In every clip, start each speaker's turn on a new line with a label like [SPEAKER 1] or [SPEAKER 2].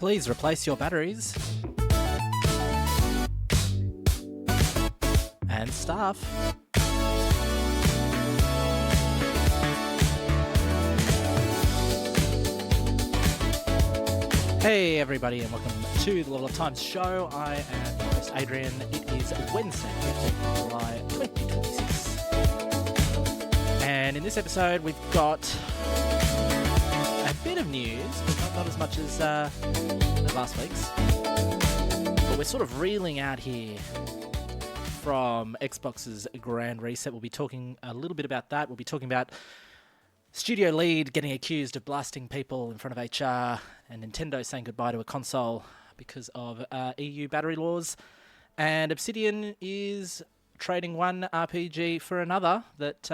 [SPEAKER 1] Please replace your batteries and stuff. Hey everybody, and welcome to the Lot of Times show. I am your host Adrian. It is Wednesday, 15th of July 2026. And in this episode we've got a bit of news, but not as much as last week's. But we're sort of reeling out here from Xbox's grand reset. We'll be talking a little bit about that. We'll be talking about studio lead getting accused of blasting people in front of HR, and Nintendo saying goodbye to a console because of EU battery laws. And Obsidian is trading one RPG for another that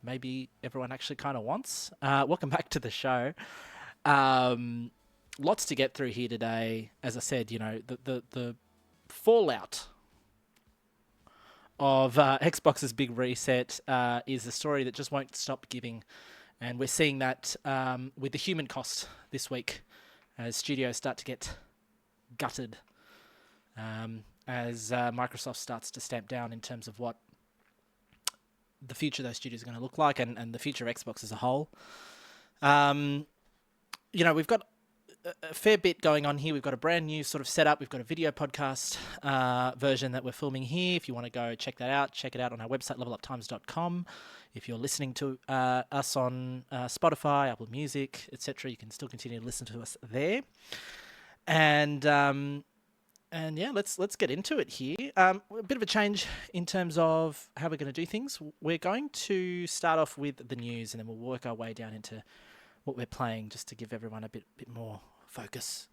[SPEAKER 1] maybe everyone actually kind of wants. Welcome back to the show. Lots to get through here today. As I said, you know, the fallout of Xbox's big reset is a story that just won't stop giving. And we're seeing that with the human cost this week as studios start to get gutted, as Microsoft starts to stamp down in terms of what the future of those studios are going to look like, and the future of Xbox as a whole. You know, we've got a fair bit going on here. We've got a brand new sort of setup. We've got a video podcast version that we're filming here. If you want to go check that out, check it out on our website, leveluptimes.com. If you're listening to us on Spotify, Apple Music, etc., you can still continue to listen to us there. And yeah, let's get into it here. A bit of a change in terms of how we're going to do things. We're going to start off with the news, and then we'll work our way down into what we're playing, just to give everyone a bit more focus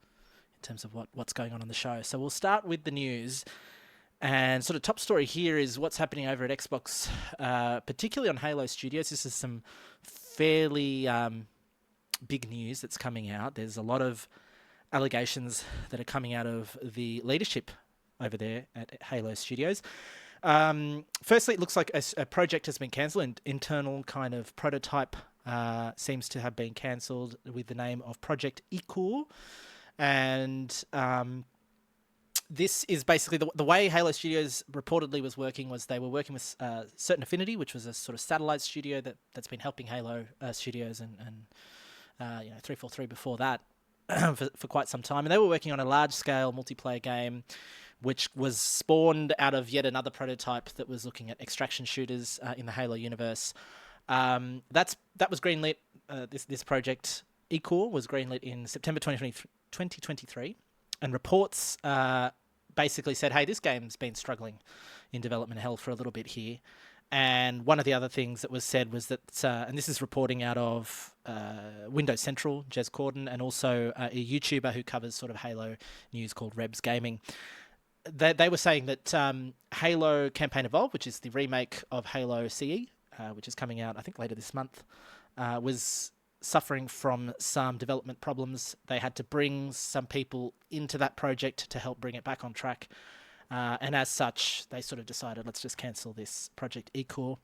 [SPEAKER 1] in terms of what's going on the show. So we'll start with the news, and sort of top story here is what's happening over at Xbox, particularly on Halo Studios. This is some fairly big news that's coming out. There's a lot of allegations that are coming out of the leadership over there at Halo Studios. Firstly, it looks like a project has been cancelled. An internal kind of prototype seems to have been cancelled with the name of Project Ekur. And this is basically the way Halo Studios reportedly was working. Was they were working with Certain Affinity, which was a sort of satellite studio that's been helping Halo Studios and 343 before that for quite some time. And they were working on a large-scale multiplayer game which was spawned out of yet another prototype that was looking at extraction shooters in the Halo universe. That was greenlit. This project Ekur was greenlit in September 2023, and reports basically said, "Hey, this game's been struggling in development hell for a little bit here." And one of the other things that was said was that, and this is reporting out of Windows Central, Jez Corden, and also a YouTuber who covers sort of Halo news called Rebs Gaming. They were saying that Halo Campaign Evolved, which is the remake of Halo CE, which is coming out, I think, later this month, was suffering from some development problems. They had to bring some people into that project to help bring it back on track. And as such, they sort of decided, let's just cancel this Project Ekur.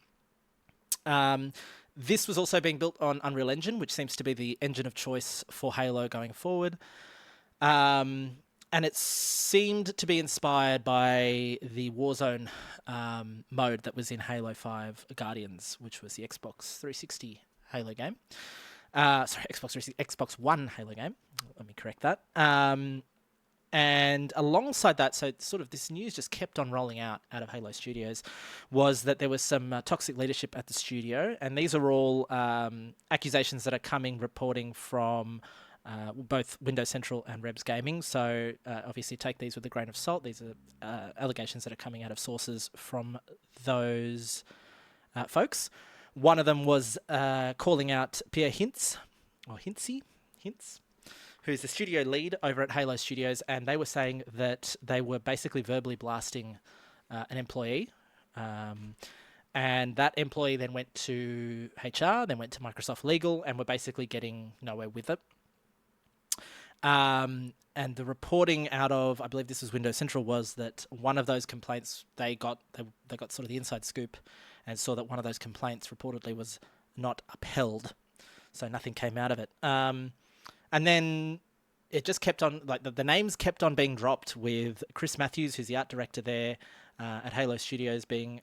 [SPEAKER 1] This was also being built on Unreal Engine, which seems to be the engine of choice for Halo going forward. And it seemed to be inspired by the Warzone mode that was in Halo 5 Guardians, which was the Xbox 360 Halo game. Xbox One Halo game. Let me correct that. And alongside that, so sort of this news just kept on rolling out of Halo Studios, was that there was some toxic leadership at the studio. And these are all accusations that are reporting from both Windows Central and Rebs Gaming. So obviously take these with a grain of salt. These are allegations that are coming out of sources from those folks. One of them was calling out Pierre Hintz, who's the studio lead over at Halo Studios, and they were saying that they were basically verbally blasting an employee. And that employee then went to HR, then went to Microsoft Legal, and were basically getting nowhere with it. And the reporting out of, I believe this was Windows Central, was that one of those complaints, they got sort of the inside scoop and saw that one of those complaints reportedly was not upheld. So nothing came out of it. And then it just kept on, like the names kept on being dropped, with Chris Matthews, who's the art director there at Halo Studios, being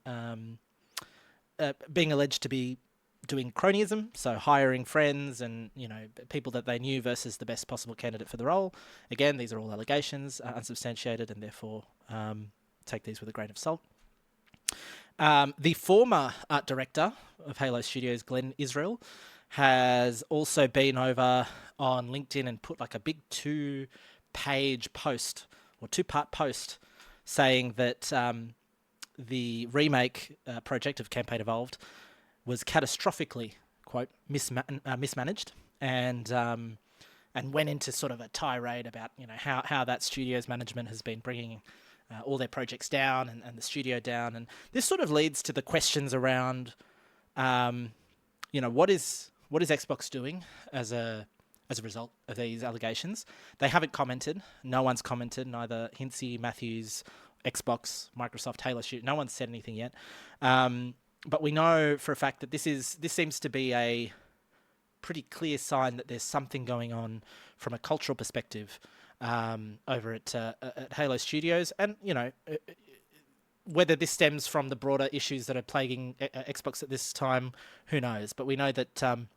[SPEAKER 1] alleged to be doing cronyism, so hiring friends and people that they knew versus the best possible candidate for the role. Again, these are all allegations, unsubstantiated, and therefore take these with a grain of salt. The former art director of Halo Studios, Glenn Israel, has also been over on LinkedIn and put like a big 2-page post or 2-part post saying that the remake project of Campaign Evolved was catastrophically, quote, mismanaged, and went into sort of a tirade about how that studio's management has been bringing all their projects down and the studio down. And this sort of leads to the questions around, what is Xbox doing as a result of these allegations? They haven't commented. No one's commented. Neither Hincy, Matthews, Xbox, Microsoft, Halo Studio. No one's said anything yet. But we know for a fact that this seems to be a pretty clear sign that there's something going on from a cultural perspective over at Halo Studios, and whether this stems from the broader issues that are plaguing Xbox at this time, who knows? But we know that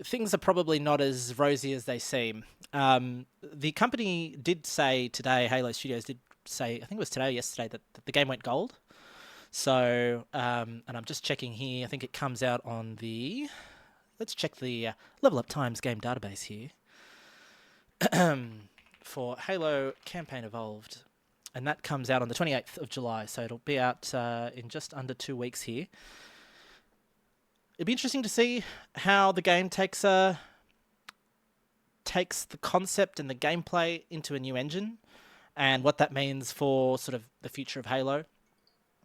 [SPEAKER 1] things are probably not as rosy as they seem. The company did say today, Halo Studios did say, I think it was today or yesterday, that the game went gold. So, and I'm just checking here, I think it comes out on the, let's check the Level Up Times game database here for Halo Campaign Evolved. And that comes out on the 28th of July, so it'll be out in just under 2 weeks here. It'd be interesting to see how the game takes the concept and the gameplay into a new engine, and what that means for sort of the future of Halo.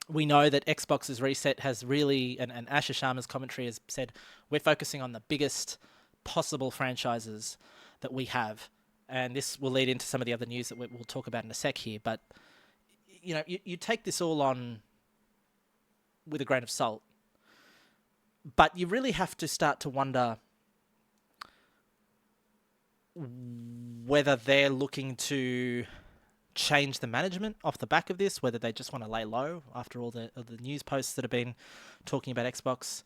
[SPEAKER 1] We know that Xbox's reset has really, and Asher Sharma's commentary has said, we're focusing on the biggest possible franchises that we have. And this will lead into some of the other news that we'll talk about in a sec here. But, you take this all on with a grain of salt. But you really have to start to wonder whether they're looking to change the management off the back of this, whether they just want to lay low after all the news posts that have been talking about Xbox,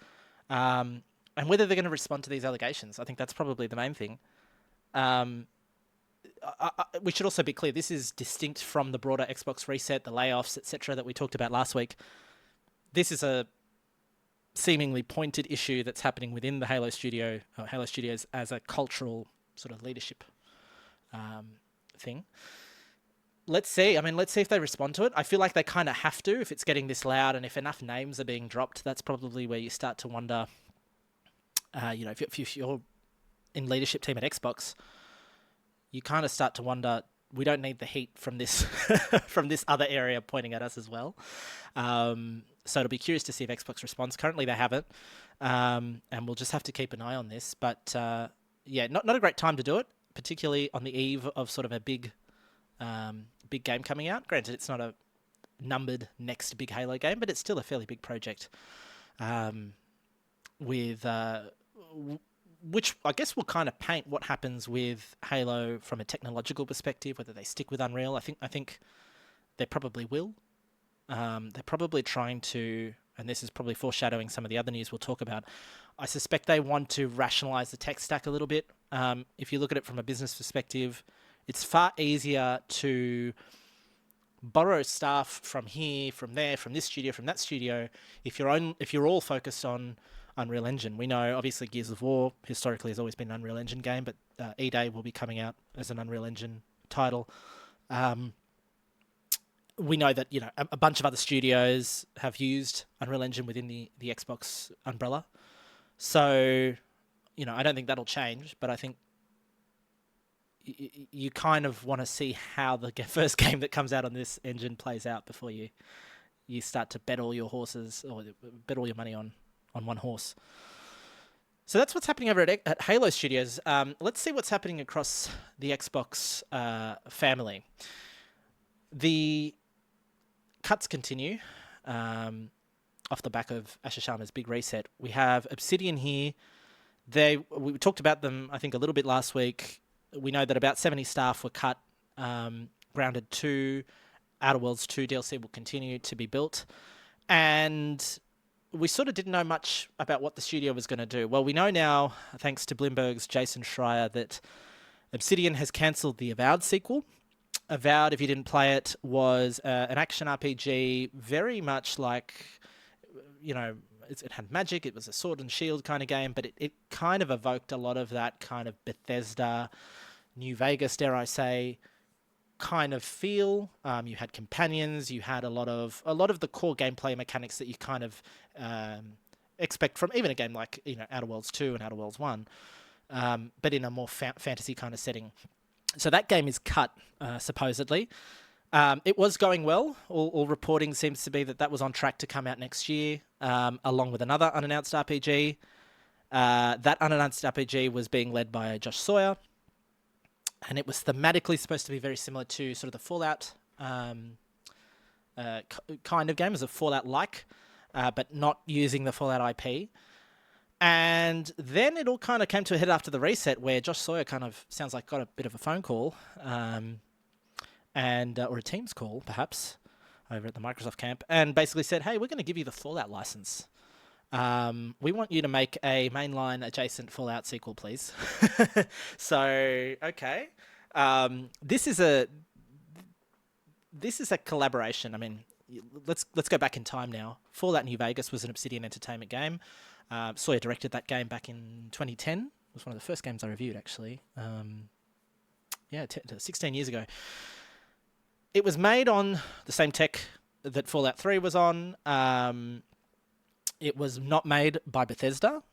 [SPEAKER 1] and whether they're going to respond to these allegations. I think that's probably the main thing. We should also be clear, this is distinct from the broader Xbox reset, the layoffs, etc., that we talked about last week. This is a seemingly pointed issue that's happening within the Halo Studios as a cultural sort of leadership thing. Let's see. Let's see if they respond to it. I feel like they kind of have to if it's getting this loud, and if enough names are being dropped. That's probably where you start to wonder, if you're in leadership team at Xbox, you kind of start to wonder, we don't need the heat from this from this other area pointing at us as well. So it'll be curious to see if Xbox responds. Currently they haven't, and we'll just have to keep an eye on this. But not a great time to do it, particularly on the eve of sort of a big game coming out. Granted, it's not a numbered next big Halo game, but it's still a fairly big project. Which I guess will kind of paint what happens with Halo from a technological perspective, whether they stick with Unreal. I think they probably will. They're probably trying to, and this is probably foreshadowing some of the other news we'll talk about, I suspect they want to rationalize the tech stack a little bit. If you look at it from a business perspective, it's far easier to borrow staff from here, from there, from this studio, from that studio, if you're all focused on Unreal Engine. We know, obviously, Gears of War historically has always been an Unreal Engine game, but E-Day will be coming out as an Unreal Engine title. We know that a bunch of other studios have used Unreal Engine within the Xbox umbrella. So, I don't think that'll change, but I think you kind of want to see how the first game that comes out on this engine plays out before you start to bet all your horses or bet all your money on one horse. So that's what's happening over at Halo Studios. Let's see what's happening across the Xbox family. The cuts continue off the back of Asher Sharma's big reset. We have Obsidian here. We talked about them, I think, a little bit last week. we know that about 70 staff were cut. Grounded 2, Outer Worlds 2 DLC will continue to be built. And we sort of didn't know much about what the studio was going to do. Well, we know now, thanks to Bloomberg's Jason Schreier, that Obsidian has cancelled the Avowed sequel. Avowed, if you didn't play it, was an action RPG, very much like, it had magic, it was a sword and shield kind of game, but it kind of evoked a lot of that kind of Bethesda, New Vegas, dare I say, kind of feel. You had companions, you had a lot of the core gameplay mechanics that you kind of expect from even a game like Outer Worlds 2 and Outer Worlds 1, but in a more fantasy kind of setting. So that game is cut, supposedly. It was going well. All reporting seems to be that was on track to come out next year, along with another unannounced RPG. That unannounced RPG was being led by Josh Sawyer, and it was thematically supposed to be very similar to sort of the Fallout kind of game, as a Fallout-like, but not using the Fallout IP. And then it all kind of came to a head after the reset, where Josh Sawyer kind of sounds like got a bit of a phone call, or a Teams call, perhaps, over at the Microsoft camp, and basically said, hey, we're going to give you the Fallout license. We want you to make a mainline adjacent Fallout sequel, please. So, okay. This is a collaboration. I mean, let's go back in time now. Fallout New Vegas was an Obsidian Entertainment game. Sawyer directed that game back in 2010. It was one of the first games I reviewed, actually. 16 years ago. It was made on the same tech that Fallout 3 was on. It was not made by Bethesda.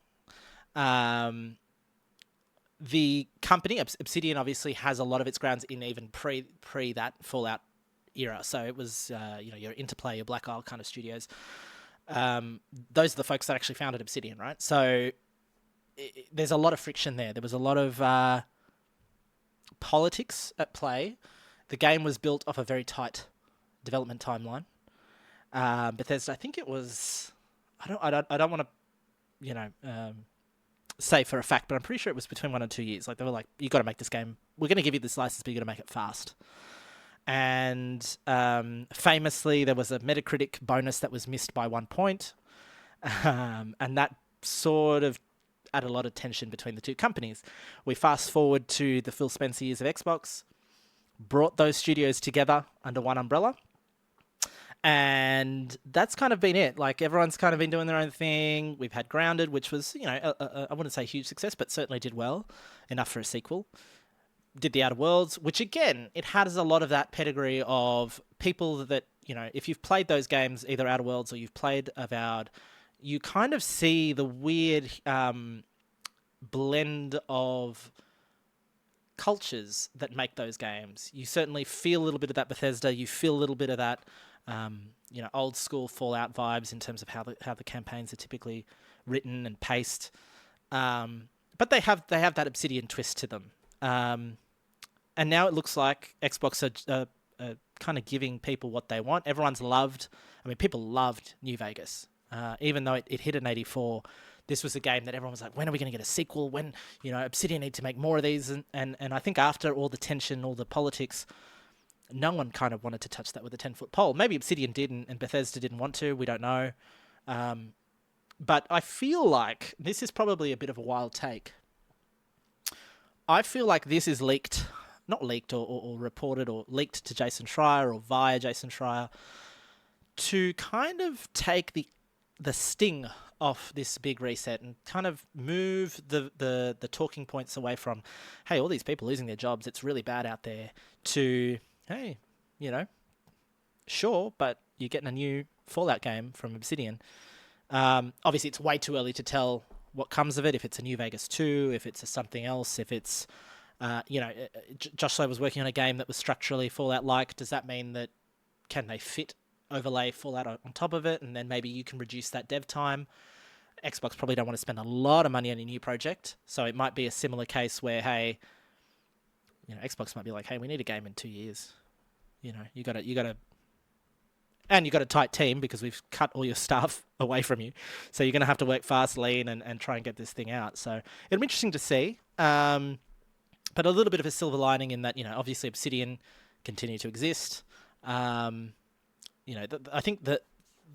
[SPEAKER 1] The company, Obsidian, obviously has a lot of its grounds in even pre that Fallout era. So it was, your Interplay, your Black Isle kind of studios. Those are the folks that actually founded Obsidian, right? So there's a lot of friction there. There was a lot of politics at play. The game was built off a very tight development timeline. Bethesda, I think it was... I don't want to, say for a fact, but I'm pretty sure it was between 1 and 2 years. Like, they were like, you got to make this game. We're going to give you this license, but you got to make it fast. And famously, there was a Metacritic bonus that was missed by 1 point, and that sort of added a lot of tension between the two companies. We fast forward to the Phil Spencer years of Xbox, brought those studios together under one umbrella, and that's kind of been it. Like, everyone's kind of been doing their own thing. We've had Grounded, which was, I wouldn't say huge success, but certainly did well, enough for a sequel. Did the Outer Worlds, which again, it has a lot of that pedigree of people that, if you've played those games, either Outer Worlds or you've played Avowed, you kind of see the weird blend of cultures that make those games. You certainly feel a little bit of that Bethesda. You feel a little bit of that, old school Fallout vibes in terms of how the campaigns are typically written and paced. But they have that Obsidian twist to them. And now it looks like Xbox are kind of giving people what they want. People loved New Vegas. Even though it hit an 84, this was a game that everyone was like, when are we going to get a sequel? When, Obsidian need to make more of these. And I think after all the tension, all the politics, no one kind of wanted to touch that with a 10-foot pole. Maybe Obsidian did and Bethesda didn't want to. We don't know. But I feel like this is probably a bit of a wild take. I feel like this is not leaked or reported or leaked to Jason Schreier or via Jason Schreier to kind of take the sting off this big reset and kind of move the talking points away from, hey, all these people losing their jobs, it's really bad out there, to, hey, sure, but you're getting a new Fallout game from Obsidian. Obviously, it's way too early to tell what comes of it, if it's a New Vegas 2, if it's something else, if it's, Josh Sawyer was working on a game that was structurally Fallout-like. Does that mean that, can they overlay Fallout on top of it, and then maybe you can reduce that dev time? Xbox probably don't want to spend a lot of money on a new project, so it might be a similar case where, hey, Xbox might be like, hey, we need a game in 2 years. You got to, and you got a tight team because we've cut all your staff away from you, so you're going to have to work fast, lean, and try and get this thing out. So it'll be interesting to see. But a little bit of a silver lining in that, obviously Obsidian continue to exist. I think that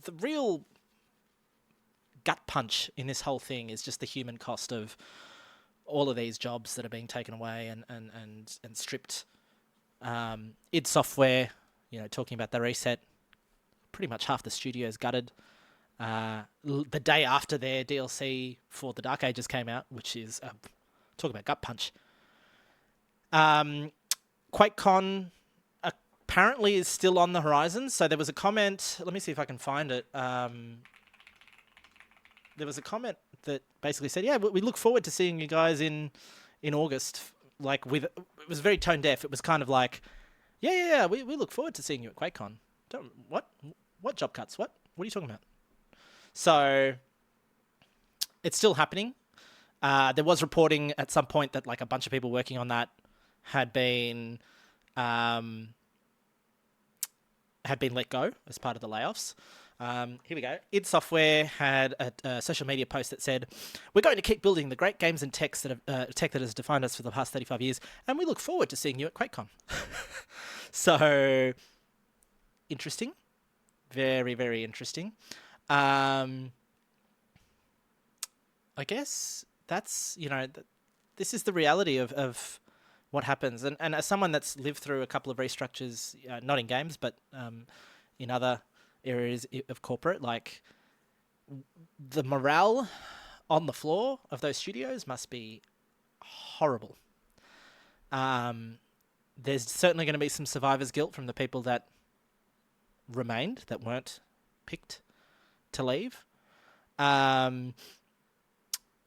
[SPEAKER 1] the real gut punch in this whole thing is just the human cost of all of these jobs that are being taken away and stripped. id Software, talking about the reset, pretty much half the studio's gutted. The day after their DLC for the Dark Ages came out, which is, talk about gut punch. QuakeCon apparently is still on the horizon. So there was a comment, let me see if I can find it. There was a comment that basically said, yeah, we look forward to seeing you guys in August. It was very tone deaf. It was kind of like, yeah, we look forward to seeing you at QuakeCon. What job cuts? What are you talking about? So it's still happening. There was reporting at some point that a bunch of people working on that had been let go as part of the layoffs. Here we go. id Software had a social media post that said, "We're going to keep building the great games and tech that has defined us for the past 35 years, and we look forward to seeing you at QuakeCon." So interesting, very, very interesting. I guess that's this is the reality of what happens, and as someone that's lived through a couple of restructures, not in games but in other areas of corporate, the morale on the floor of those studios must be horrible. There's certainly going to be some survivor's guilt from the people that remained, that weren't picked to leave.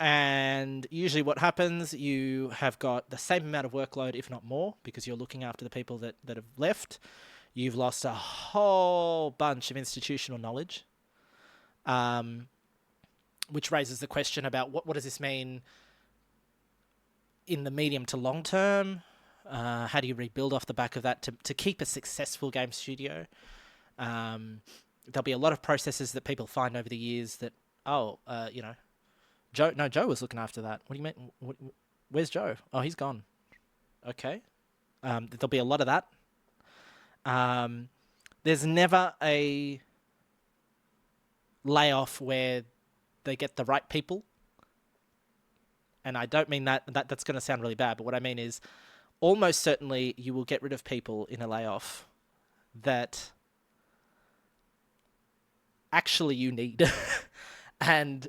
[SPEAKER 1] And usually what happens, you have got the same amount of workload, if not more, because you're looking after the people that have left. You've lost a whole bunch of institutional knowledge, which raises the question about what does this mean in the medium to long term? How do you rebuild off the back of that to keep a successful game studio? There'll be a lot of processes that people find over the years that, Joe was looking after that. What do you mean? Where's Joe? Oh, he's gone. Okay. There'll be a lot of that. There's never a layoff where they get the right people. And I don't mean that's going to sound really bad, but what I mean is almost certainly you will get rid of people in a layoff that actually you need. And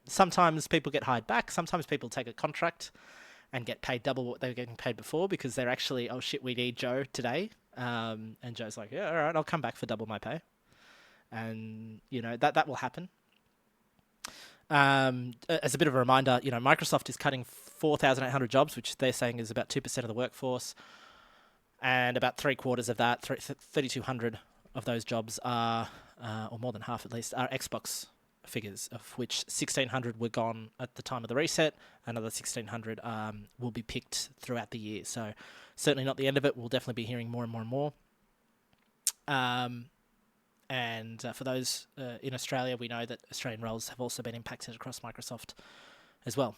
[SPEAKER 1] sometimes people get hired back. Sometimes people take a contract and get paid double what they were getting paid before because they're actually, oh shit, we need Joe today. And Joe's like, yeah, all right, I'll come back for double my pay. And, that will happen. As a bit of a reminder, Microsoft is cutting 4,800 jobs, which they're saying is about 2% of the workforce. And about 3/4 of that, 3,200 of those jobs are, or more than half at least, are Xbox figures, of which 1,600 were gone at the time of the reset. Another 1,600 will be picked throughout the year. So certainly not the end of it. We'll definitely be hearing more and more and more. And for those in Australia, we know that Australian roles have also been impacted across Microsoft as well.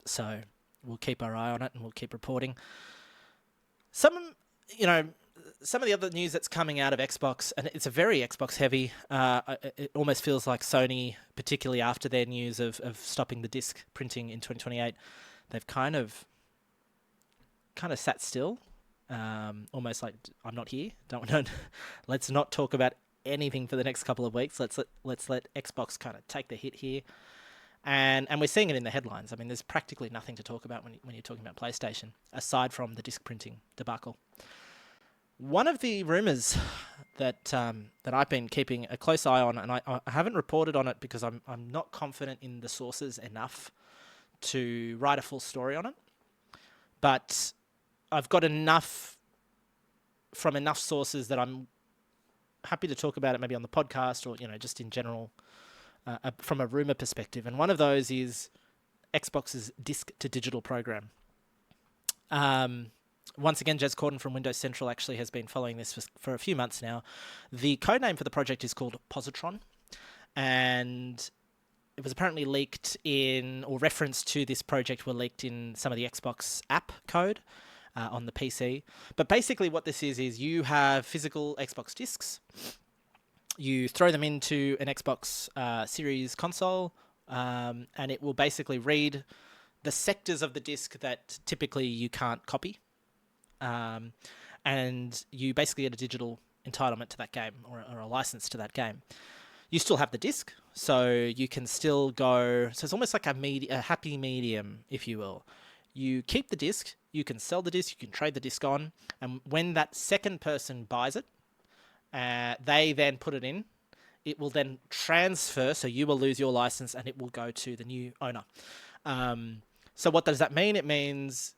[SPEAKER 1] So we'll keep our eye on it and we'll keep reporting. Some of the other news that's coming out of Xbox, and it's a very Xbox heavy, it almost feels like Sony, particularly after their news of stopping the disc printing in 2028, they've kind of sat still, almost like, I'm not here, let's not talk about anything for the next couple of weeks, let's let Xbox kind of take the hit here. And we're seeing it in the headlines. I mean, there's practically nothing to talk about when you're talking about PlayStation, aside from the disc printing debacle. One of the rumours that I've been keeping a close eye on, and I haven't reported on it because I'm not confident in the sources enough to write a full story on it, but I've got enough from enough sources that I'm happy to talk about it maybe on the podcast or just in general from a rumour perspective. And one of those is Xbox's disc to digital program. Once again, Jez Corden from Windows Central actually has been following this for a few months now. The codename for the project is called Positron, and it was apparently leaked in, or reference to this project were leaked in some of the Xbox app code on the PC. But basically what this is you have physical Xbox discs. You throw them into an Xbox Series console, and it will basically read the sectors of the disc that typically you can't copy. And you basically get a digital entitlement to that game, or a license to that game. You still have the disc, so you can still go. So it's almost like a happy medium, if you will. You keep the disc, you can sell the disc, you can trade the disc on, and when that second person buys it, they then put it in. It will then transfer, so you will lose your license, and it will go to the new owner. So what does that mean? It means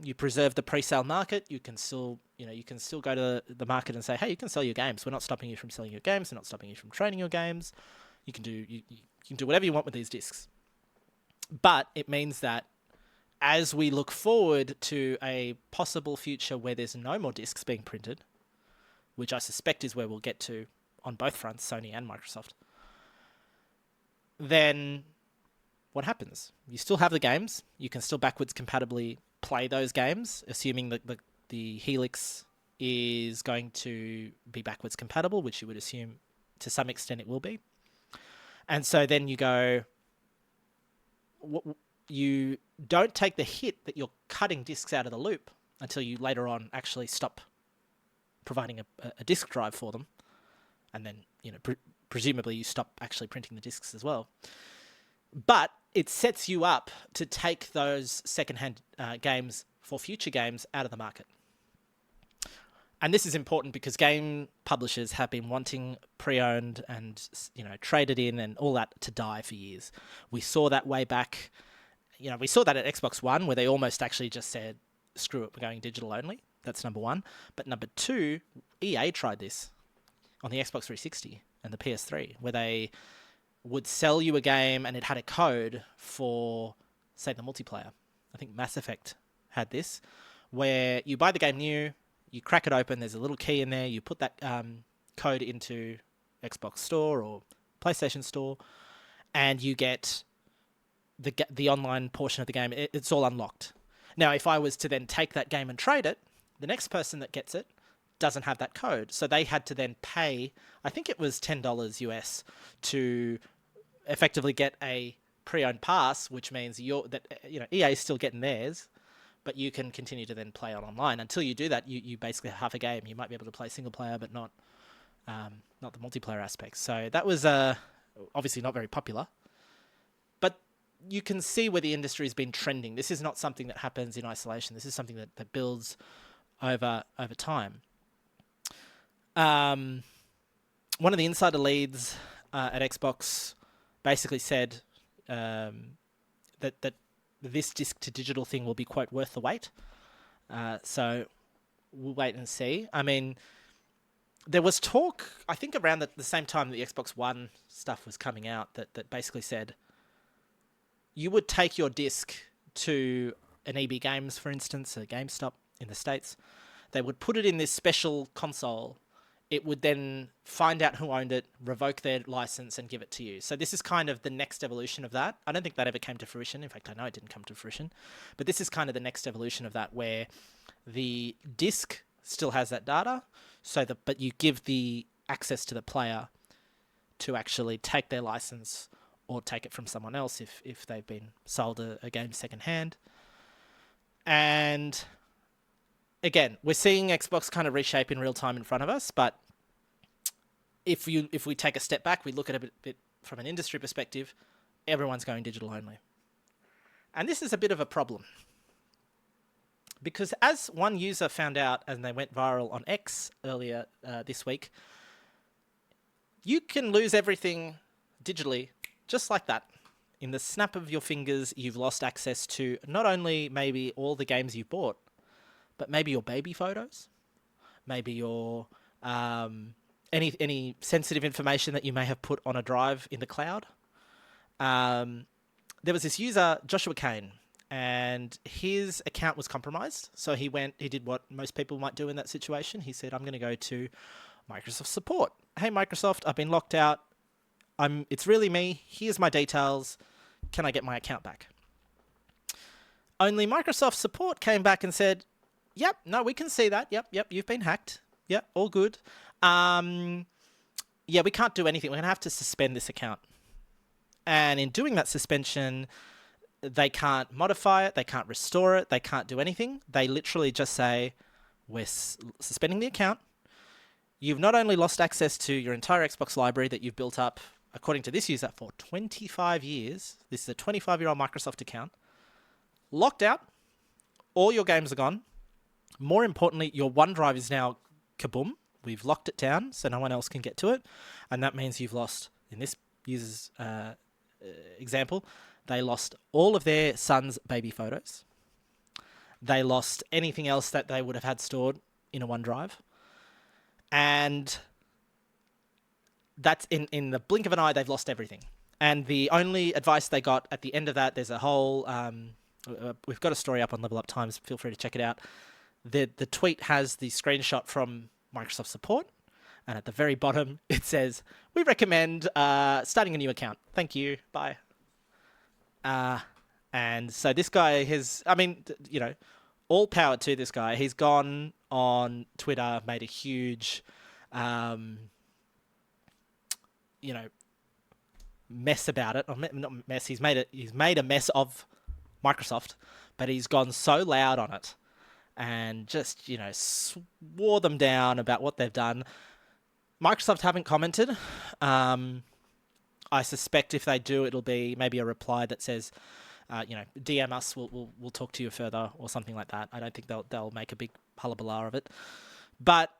[SPEAKER 1] you preserve the pre-sale market. You can still go to the market and say, hey, you can sell your games. We're not stopping you from selling your games. We're not stopping you from trading your games. You can do whatever you want with these discs. But it means that as we look forward to a possible future where there's no more discs being printed, which I suspect is where we'll get to on both fronts, Sony and Microsoft, then what happens? You still have the games. You can still backwards compatibly play those games, assuming that the Helix is going to be backwards compatible, which you would assume to some extent it will be. And so then you go, you don't take the hit that you're cutting discs out of the loop until you later on actually stop providing a disk drive for them. And then, presumably you stop actually printing the discs as well. But it sets you up to take those secondhand games for future games out of the market. And this is important because game publishers have been wanting pre-owned and traded in and all that to die for years. We saw that way back. We saw that at Xbox One, where they almost actually just said, screw it, we're going digital only. That's number one. But number two, EA tried this on the Xbox 360 and the PS3, where they would sell you a game and it had a code for, say, the multiplayer. I think Mass Effect had this, where you buy the game new, you crack it open, there's a little key in there, you put that code into Xbox Store or PlayStation Store, and you get the online portion of the game. It's all unlocked. Now, if I was to then take that game and trade it, the next person that gets it doesn't have that code. So they had to then pay, I think it was $10 US, to effectively get a pre-owned pass, which means EA is still getting theirs, but you can continue to then play it online. Until you do that, you basically have half a game. You might be able to play single player, but not the multiplayer aspects. So that was obviously not very popular. But you can see where the industry has been trending. This is not something that happens in isolation. This is something that builds over time. One of the insider leads at Xbox basically said that this disc to digital thing will be, quote, worth the wait. So we'll wait and see. I mean, there was talk, I think around the same time that the Xbox One stuff was coming out, that basically said you would take your disc to an EB Games, for instance, a GameStop in the States. They would put it in this special console. It would then find out who owned it, revoke their license, and give it to you. So this is kind of the next evolution of that. I don't think that ever came to fruition. In fact, I know it didn't come to fruition. But this is kind of the next evolution of that, where the disc still has that data, but you give the access to the player to actually take their license or take it from someone else if they've been sold a game secondhand. And again, we're seeing Xbox kind of reshape in real time in front of us, but if we take a step back, we look at it a bit from an industry perspective, everyone's going digital only. And this is a bit of a problem. Because as one user found out, and they went viral on X earlier this week, you can lose everything digitally just like that. In the snap of your fingers, you've lost access to not only maybe all the games you bought, but maybe your baby photos, maybe your any sensitive information that you may have put on a drive in the cloud. There was this user, Joshua Kane, and his account was compromised. So he did what most people might do in that situation. He said, I'm going to go to Microsoft support. Hey, Microsoft, I've been locked out. It's really me. Here's my details. Can I get my account back? Only Microsoft support came back and said, yep, no, we can see that. Yep, you've been hacked. Yep, all good. Yeah, we can't do anything. We're going to have to suspend this account. And in doing that suspension, they can't modify it. They can't restore it. They can't do anything. They literally just say, we're suspending the account. You've not only lost access to your entire Xbox library that you've built up, according to this user, for 25 years. This is a 25-year-old Microsoft account. Locked out. All your games are gone. More importantly, your OneDrive is now kaboom. We've locked it down so no one else can get to it. And that means you've lost, in this user's example, they lost all of their son's baby photos. They lost anything else that they would have had stored in a OneDrive. And that's in the blink of an eye, they've lost everything. And the only advice they got at the end of that, there's a whole... we've got a story up on Level Up Times. Feel free to check it out. The tweet has the screenshot from Microsoft support. And at the very bottom, it says, we recommend starting a new account. Thank you. Bye. And so this guy has, all power to this guy. He's gone on Twitter, made a huge, mess about it. Or not mess. He's made a mess of Microsoft, but he's gone so loud on it and just, swore them down about what they've done. Microsoft haven't commented. I suspect if they do, it'll be maybe a reply that says, DM us, we'll talk to you further or something like that. I don't think they'll make a big hullabaloo of it. But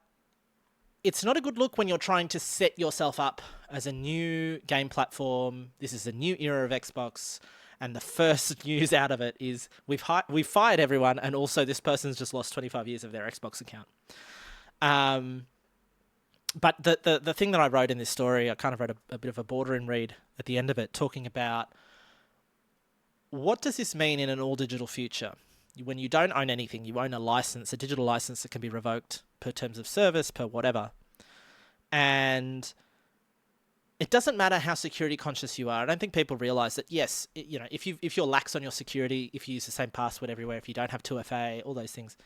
[SPEAKER 1] it's not a good look when you're trying to set yourself up as a new game platform. This is a new era of Xbox. And the first news out of it is we've fired everyone, and also this person's just lost 25 years of their Xbox account. But the thing that I wrote in this story, I kind of wrote a bit of a border-in read at the end of it, talking about what does this mean in an all-digital future? When you don't own anything, you own a license, a digital license that can be revoked per terms of service, per whatever. And it doesn't matter how security conscious you are. I don't think people realize that, yes, if you're lax on your security, if you use the same password everywhere, if you don't have 2FA, all those things,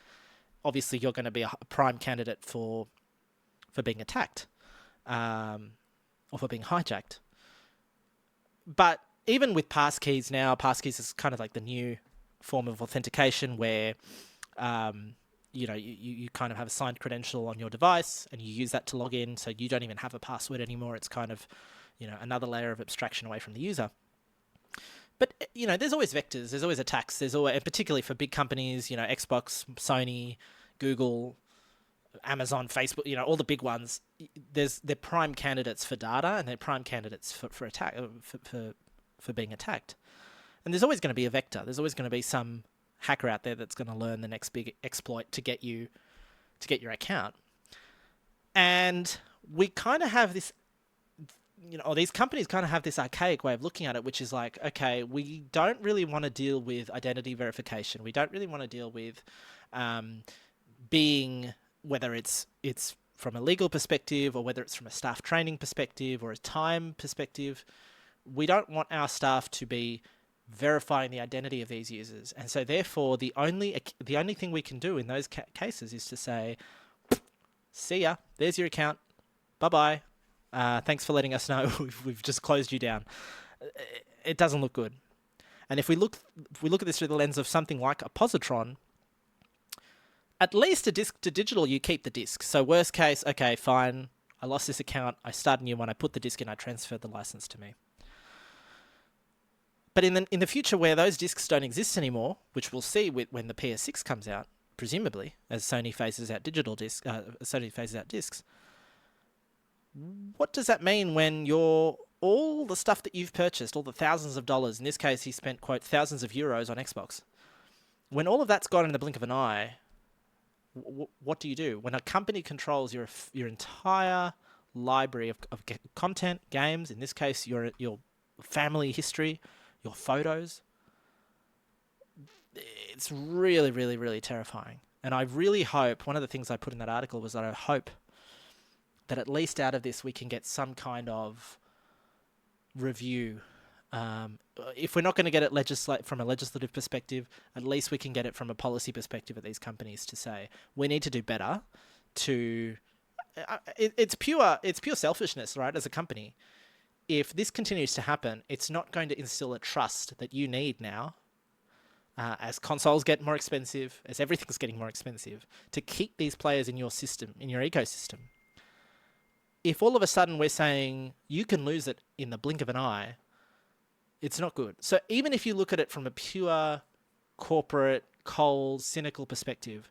[SPEAKER 1] obviously you're going to be a prime candidate for being attacked or for being hijacked. But even with passkeys now, passkeys is kind of like the new form of authentication where you kind of have a signed credential on your device and you use that to log in, so you don't even have a password anymore. It's kind of another layer of abstraction away from the user. But there's always vectors, there's always attacks, and particularly for big companies, Xbox, Sony, Google, Amazon, Facebook, all the big ones, they're prime candidates for data, and they're prime candidates for attack, for being attacked. And there's always going to be a vector. There's always going to be some hacker out there that's going to learn the next big exploit to get your account. And we kind of have this, or these companies kind of have this archaic way of looking at it, which is like, okay, we don't really want to deal with identity verification. We don't really want to deal with being, whether it's from a legal perspective or whether it's from a staff training perspective or a time perspective, we don't want our staff to be verifying the identity of these users. And so therefore the only thing we can do in those cases is to say, see ya, there's your account, bye-bye, thanks for letting us know we've just closed you down. It doesn't look good. And if we look at this through the lens of something like a Positron, at least a disk to digital, you keep the disk. So worst case, okay, fine, I lost this account, I start a new one, I put the disk in, I transferred the license to me. But in the future where those disks don't exist anymore, which we'll see when the PS6 comes out, presumably, as Sony phases out disks, what does that mean when all the stuff that you've purchased, all the thousands of dollars, in this case he spent, quote, thousands of euros on Xbox, when all of that's gone in the blink of an eye, what do you do? When a company controls your entire library of content, games, in this case your family history, your photos, it's really, really, really terrifying. And I really hope, one of the things I put in that article was that I hope that at least out of this we can get some kind of review. If we're not going to get it from a legislative perspective, at least we can get it from a policy perspective at these companies to say we need to do better. It's pure selfishness, right? As a company, if this continues to happen, it's not going to instill a trust that you need now, as consoles get more expensive, as everything's getting more expensive, to keep these players in your system, in your ecosystem. If all of a sudden we're saying you can lose it in the blink of an eye, it's not good. So even if you look at it from a pure corporate, cold, cynical perspective,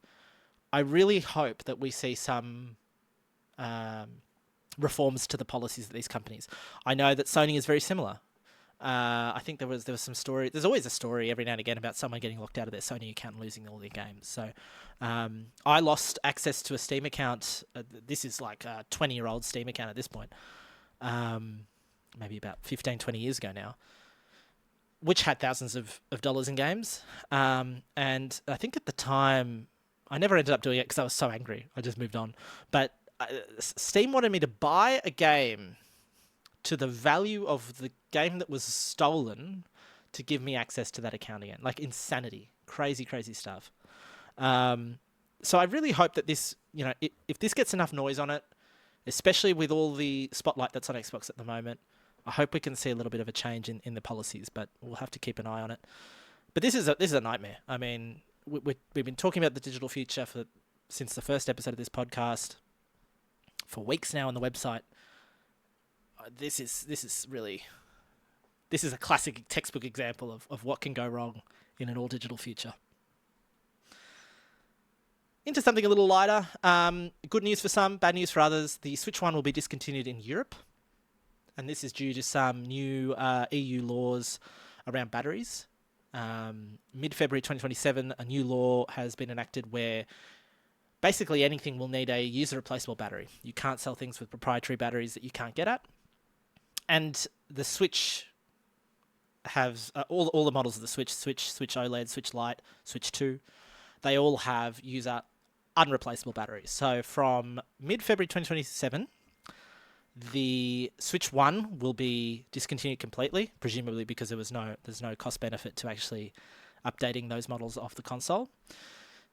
[SPEAKER 1] I really hope that we see some reforms to the policies of these companies. I know that Sony is very similar. I think there was some story. There's always a story every now and again about someone getting locked out of their Sony account and losing all their games. So I lost access to a Steam account. This is like a 20-year-old Steam account at this point. Maybe about 15, 20 years ago now, which had thousands of dollars in games. And I think at the time, I never ended up doing it because I was so angry. I just moved on. But Steam wanted me to buy a game to the value of the game that was stolen to give me access to that account again. Like insanity. Crazy, crazy stuff. So I really hope that this, if this gets enough noise on it, especially with all the spotlight that's on Xbox at the moment, I hope we can see a little bit of a change in the policies, but we'll have to keep an eye on it. But this is a nightmare. I mean, we've been talking about the digital future since the first episode of this podcast for weeks now on the website. This is a classic textbook example of what can go wrong in an all digital future. Into something a little lighter. Good news for some, bad news for others. The Switch 1 will be discontinued in Europe. And this is due to some new EU laws around batteries. Mid-February 2027, a new law has been enacted where basically anything will need a user-replaceable battery. You can't sell things with proprietary batteries that you can't get at. And the Switch has all the models of the Switch OLED, Switch Lite, Switch 2, they all have user unreplaceable batteries. So from mid-February 2027, the Switch 1 will be discontinued completely, presumably because there's no cost benefit to actually updating those models off the console.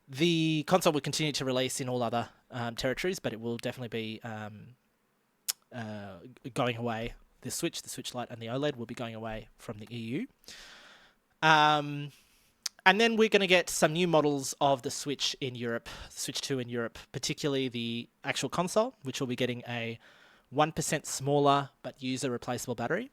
[SPEAKER 1] The console will continue to release in all other territories, but it will definitely be going away. The Switch Lite and the OLED will be going away from the EU. And then we're going to get some new models of the Switch in Europe, Switch 2 in Europe, particularly the actual console, which will be getting a 1% smaller but user replaceable battery.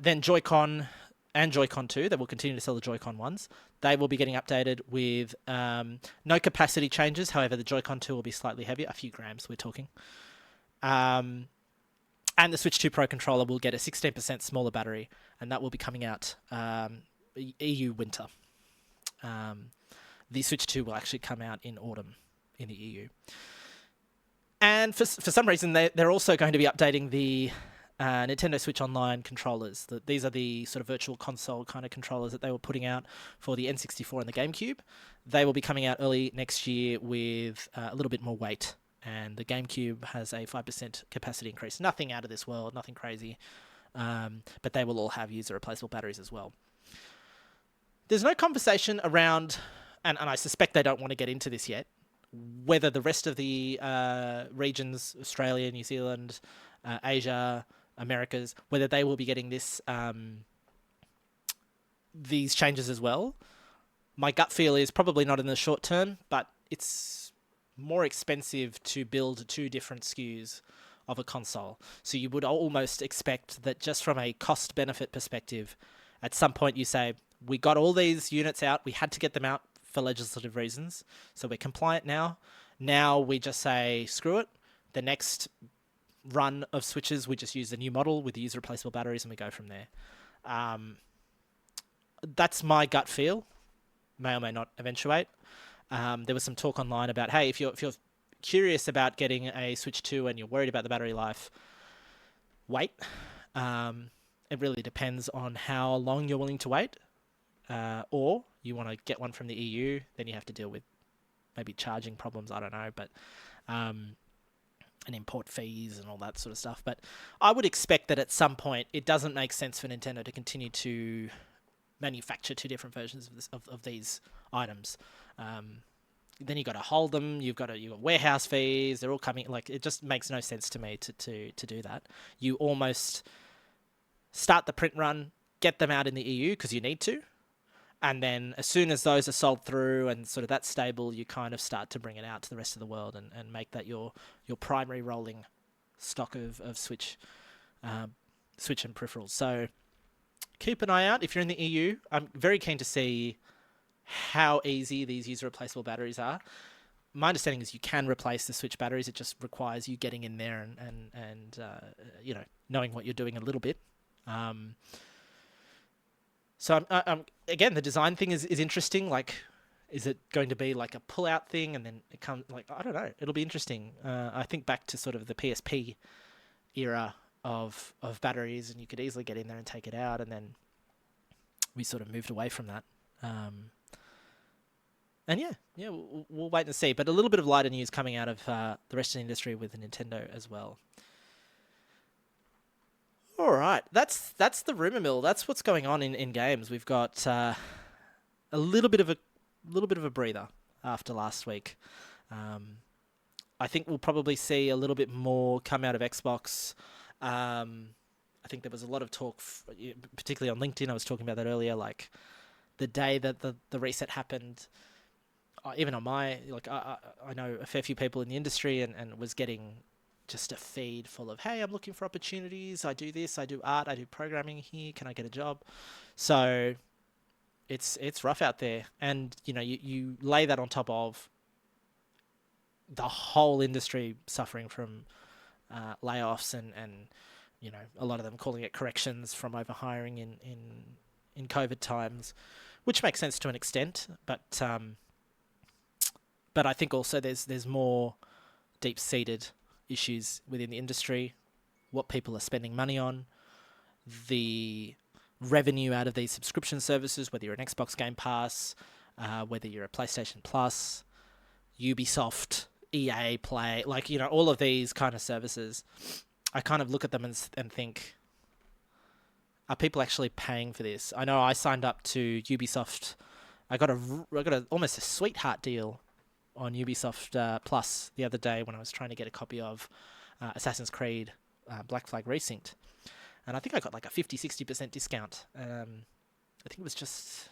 [SPEAKER 1] Then Joy-Con and Joy-Con 2, they will continue to sell the Joy-Con ones. They will be getting updated with no capacity changes. However, the Joy-Con 2 will be slightly heavier, a few grams we're talking. And the Switch 2 Pro controller will get a 16% smaller battery, and that will be coming out EU winter. The Switch 2 will actually come out in autumn in the EU. And for some reason, they're also going to be updating the Nintendo Switch Online controllers. These are the sort of virtual console kind of controllers that they were putting out for the N64 and the GameCube. They will be coming out early next year with a little bit more weight. And the GameCube has a 5% capacity increase. Nothing out of this world, nothing crazy. But they will all have user replaceable batteries as well. There's no conversation around, and I suspect they don't want to get into this yet, whether the rest of the regions, Australia, New Zealand, Asia, Americas, whether they will be getting these changes as well. My gut feel is probably not in the short term, but it's more expensive to build two different SKUs of a console. So you would almost expect that just from a cost-benefit perspective, at some point you say, we got all these units out, we had to get them out for legislative reasons, so we're compliant now. Now we just say, screw it. The next run of Switches, we just use the new model with the user replaceable batteries and we go from there. That's my gut feel. May or may not eventuate. There was some talk online about, hey, if you're curious about getting a Switch 2 and you're worried about the battery life, wait. It really depends on how long you're willing to wait. Or you want to get one from the EU, then you have to deal with maybe charging problems, I don't know. But and import fees and all that sort of stuff. But I would expect that at some point it doesn't make sense for Nintendo to continue to manufacture two different versions of these items. Then you got to hold them. You've got warehouse fees. They're all coming. Like, it just makes no sense to me to do that. You almost start the print run, get them out in the EU because you need to, and then as soon as those are sold through and sort of that's stable, you kind of start to bring it out to the rest of the world and make that your primary rolling stock of Switch and peripherals. So keep an eye out if you're in the EU. I'm very keen to see how easy these user replaceable batteries are. My understanding is you can replace the Switch batteries. It just requires you getting in there and knowing what you're doing a little bit. So again, the design thing is interesting. Like, is it going to be like a pull-out thing and then it comes, like, I don't know. It'll be interesting. I think back to sort of the PSP era of batteries, and you could easily get in there and take it out, and then we sort of moved away from that. And we'll wait and see. But a little bit of lighter news coming out of the rest of the industry with Nintendo as well. All right, that's the rumor mill. That's what's going on in games. We've got a little bit of a breather after last week. I think we'll probably see a little bit more come out of Xbox. I think there was a lot of talk, particularly on LinkedIn. I was talking about that earlier. Like, the day that the reset happened, even on I know a fair few people in the industry and was getting just a feed full of, hey, I'm looking for opportunities. I do this, I do art, I do programming here. Can I get a job? So it's rough out there. And, you lay that on top of the whole industry suffering from layoffs and a lot of them calling it corrections from overhiring in COVID times, which makes sense to an extent. But I think also there's more deep-seated issues within the industry, what people are spending money on, the revenue out of these subscription services, whether you're an Xbox Game Pass, whether you're a PlayStation Plus, Ubisoft, EA Play, all of these kind of services. I kind of look at them and think, are people actually paying for this? I know I signed up to Ubisoft. I got almost a sweetheart deal on Ubisoft Plus the other day when I was trying to get a copy of Assassin's Creed Black Flag Resynced. And I think I got like a 50-60% discount. I think it was just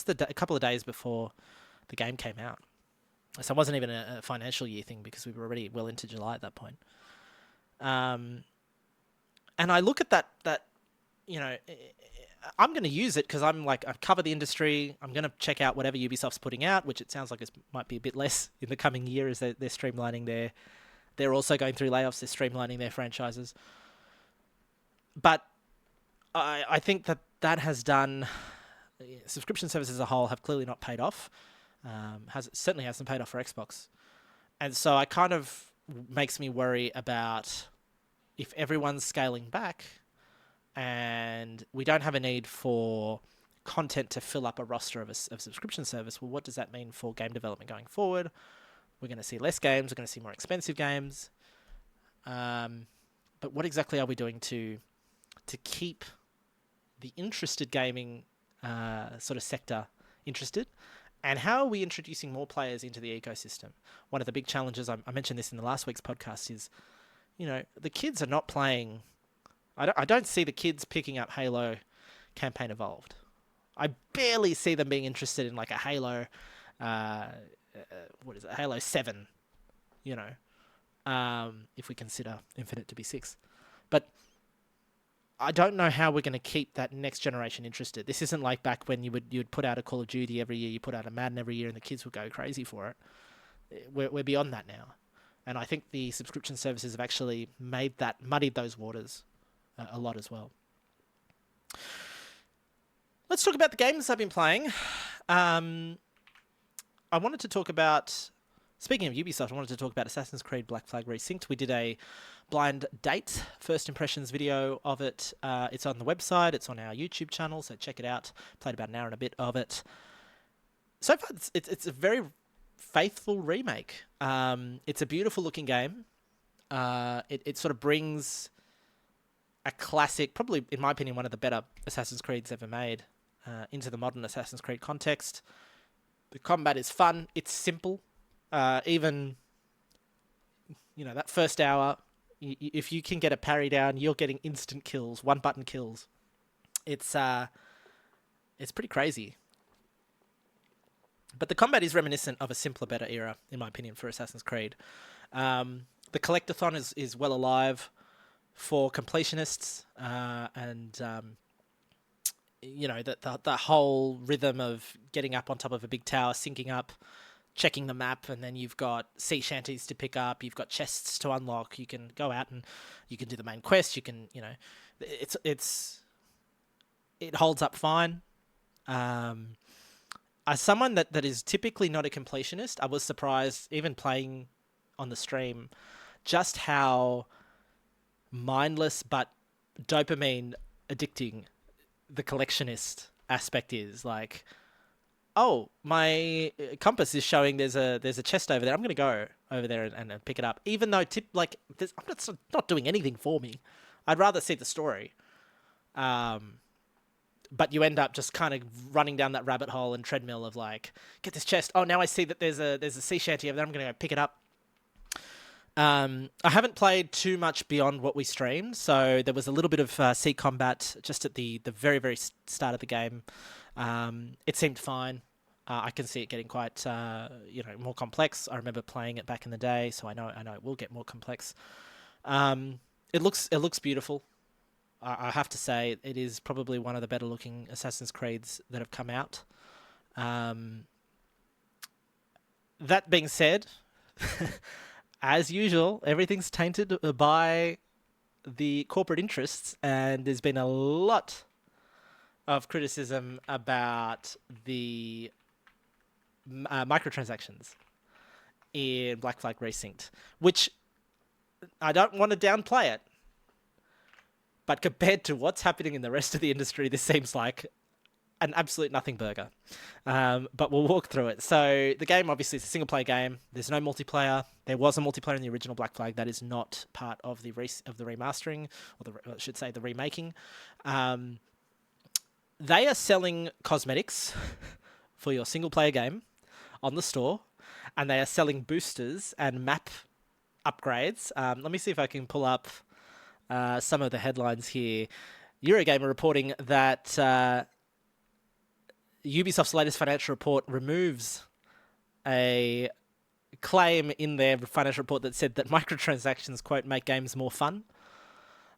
[SPEAKER 1] a couple of days before the game came out. So it wasn't even a financial year thing because we were already well into July at that point. And I look at that, I'm going to use it because I cover the industry. I'm going to check out whatever Ubisoft's putting out, which it sounds like it might be a bit less in the coming year as they're streamlining they're also going through layoffs. They're streamlining their franchises. But I think that has done, subscription services as a whole have clearly not paid off. Certainly hasn't paid off for Xbox. And so I kind of makes me worry about if everyone's scaling back and we don't have a need for content to fill up a roster of a subscription service, well, what does that mean for game development going forward? We're going to see less games. We're going to see more expensive games. But what exactly are we doing to keep the interested gaming sort of sector interested? And how are we introducing more players into the ecosystem? One of the big challenges, I mentioned this in the last week's podcast, is, the kids are not playing. I don't see the kids picking up Halo Campaign Evolved. I barely see them being interested in like a Halo, Halo 7, if we consider Infinite to be 6. But I don't know how we're going to keep that next generation interested. This isn't like back when you'd put out a Call of Duty every year, you put out a Madden every year, and the kids would go crazy for it. We're beyond that now. And I think the subscription services have actually muddied those waters a lot as well. Let's talk about the games I've been playing. I wanted to talk about, speaking of Ubisoft, I wanted to talk about Assassin's Creed Black Flag Resynced. We did a blind date, first impressions video of it. It's on the website. It's on our YouTube channel, so check it out. Played about an hour and a bit of it. So far, it's a very faithful remake. It's a beautiful looking game. It sort of brings a classic, probably in my opinion, one of the better Assassin's Creeds ever made, into the modern Assassin's Creed context. The combat is fun. It's simple. Even, that first hour, if you can get a parry down, you're getting instant kills, one button kills. It's pretty crazy. But the combat is reminiscent of a simpler, better era, in my opinion, for Assassin's Creed. The collectathon is well alive for completionists, and the whole rhythm of getting up on top of a big tower, syncing up, checking the map, and then you've got sea shanties to pick up, you've got chests to unlock, you can go out and you can do the main quest, you can, it holds up fine. As someone that is typically not a completionist, I was surprised, even playing on the stream, just how mindless but dopamine addicting the collectionist aspect is. Like, oh, my compass is showing there's a chest over there. I'm going to go over there and pick it up. Even though, I'm not doing anything for me. I'd rather see the story. But you end up just kind of running down that rabbit hole and treadmill of like, get this chest. Oh, now I see that there's a sea shanty over there. I'm going to go pick it up. I haven't played too much beyond what we streamed, so there was a little bit of sea combat just at the very, very start of the game. It seemed fine. I can see it getting quite more complex. I remember playing it back in the day, so I know it will get more complex. It looks beautiful. I have to say it is probably one of the better looking Assassin's Creeds that have come out. That being said, as usual, everything's tainted by the corporate interests, and there's been a lot of criticism about the microtransactions in Black Flag Resynced, which I don't want to downplay it. But compared to what's happening in the rest of the industry, this seems like an absolute nothing burger. But we'll walk through it. So the game obviously is a single player game. There's no multiplayer. There was a multiplayer in the original Black Flag. That is not part of the remastering, or I should say the remaking. They are selling cosmetics for your single player game on the store, and they are selling boosters and map upgrades. Let me see if I can pull up some of the headlines here. Eurogamer reporting that Ubisoft's latest financial report removes a claim in their financial report that said that microtransactions, quote, make games more fun.